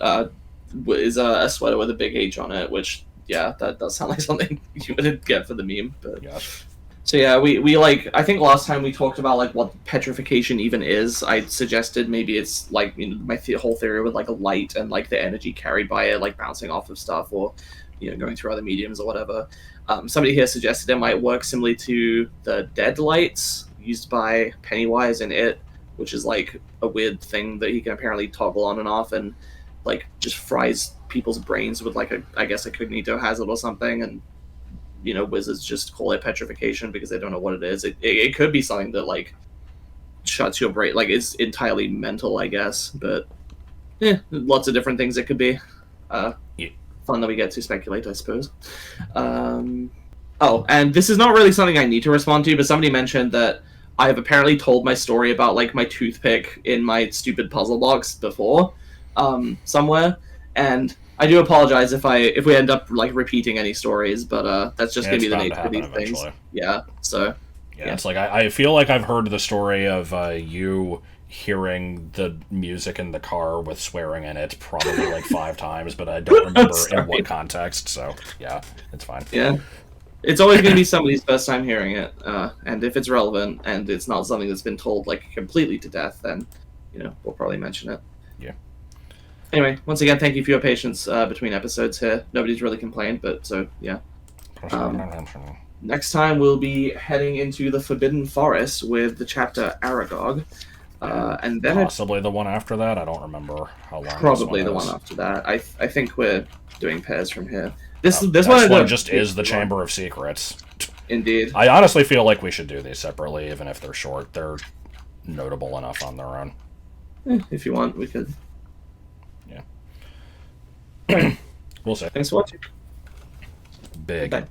is a sweater with a big H on it, which, yeah, that does sound like something you would get for the meme. But
yes.
So yeah, we like, I think last time we talked about like what petrification even is. I suggested maybe it's like my whole theory with like a light and like the energy carried by it, like bouncing off of stuff or going through other mediums or whatever. Somebody here suggested it might work similarly to the dead lights used by Pennywise in It, which is like a weird thing that he can apparently toggle on and off and like just fries people's brains with like I guess a cognito hazard or something, and wizards just call it petrification because they don't know what it is. It could be something that like shuts your brain, like it's entirely mental, I guess, but lots of different things it could be. Fun that we get to speculate, I suppose. Oh, and this is not really something I need to respond to, but somebody mentioned that I have apparently told my story about like my toothpick in my stupid puzzle box before, somewhere, and I do apologize if we end up like repeating any stories, but that's just gonna be the nature of these things. Yeah. So.
Yeah, it's like I feel like I've heard the story of you hearing the music in the car with swearing in it probably like 5 times, but I don't remember in what context. So yeah, it's fine.
Yeah. It's always going to be somebody's first time hearing it, and if it's relevant and it's not something that's been told like completely to death, then we'll probably mention it.
Yeah.
Anyway, once again, thank you for your patience between episodes here. Nobody's really complained, but so yeah. Next time we'll be heading into the Forbidden Forest with the chapter Aragog, and then
possibly the one after that. I don't remember how long.
Probably the one after that. I think we're doing pairs from here. This
one just is the Chamber of Secrets.
Indeed.
I honestly feel like we should do these separately, even if they're short. They're notable enough on their own.
If you want, we could.
Yeah. We'll see.
Thanks for watching.
Big.
Bye.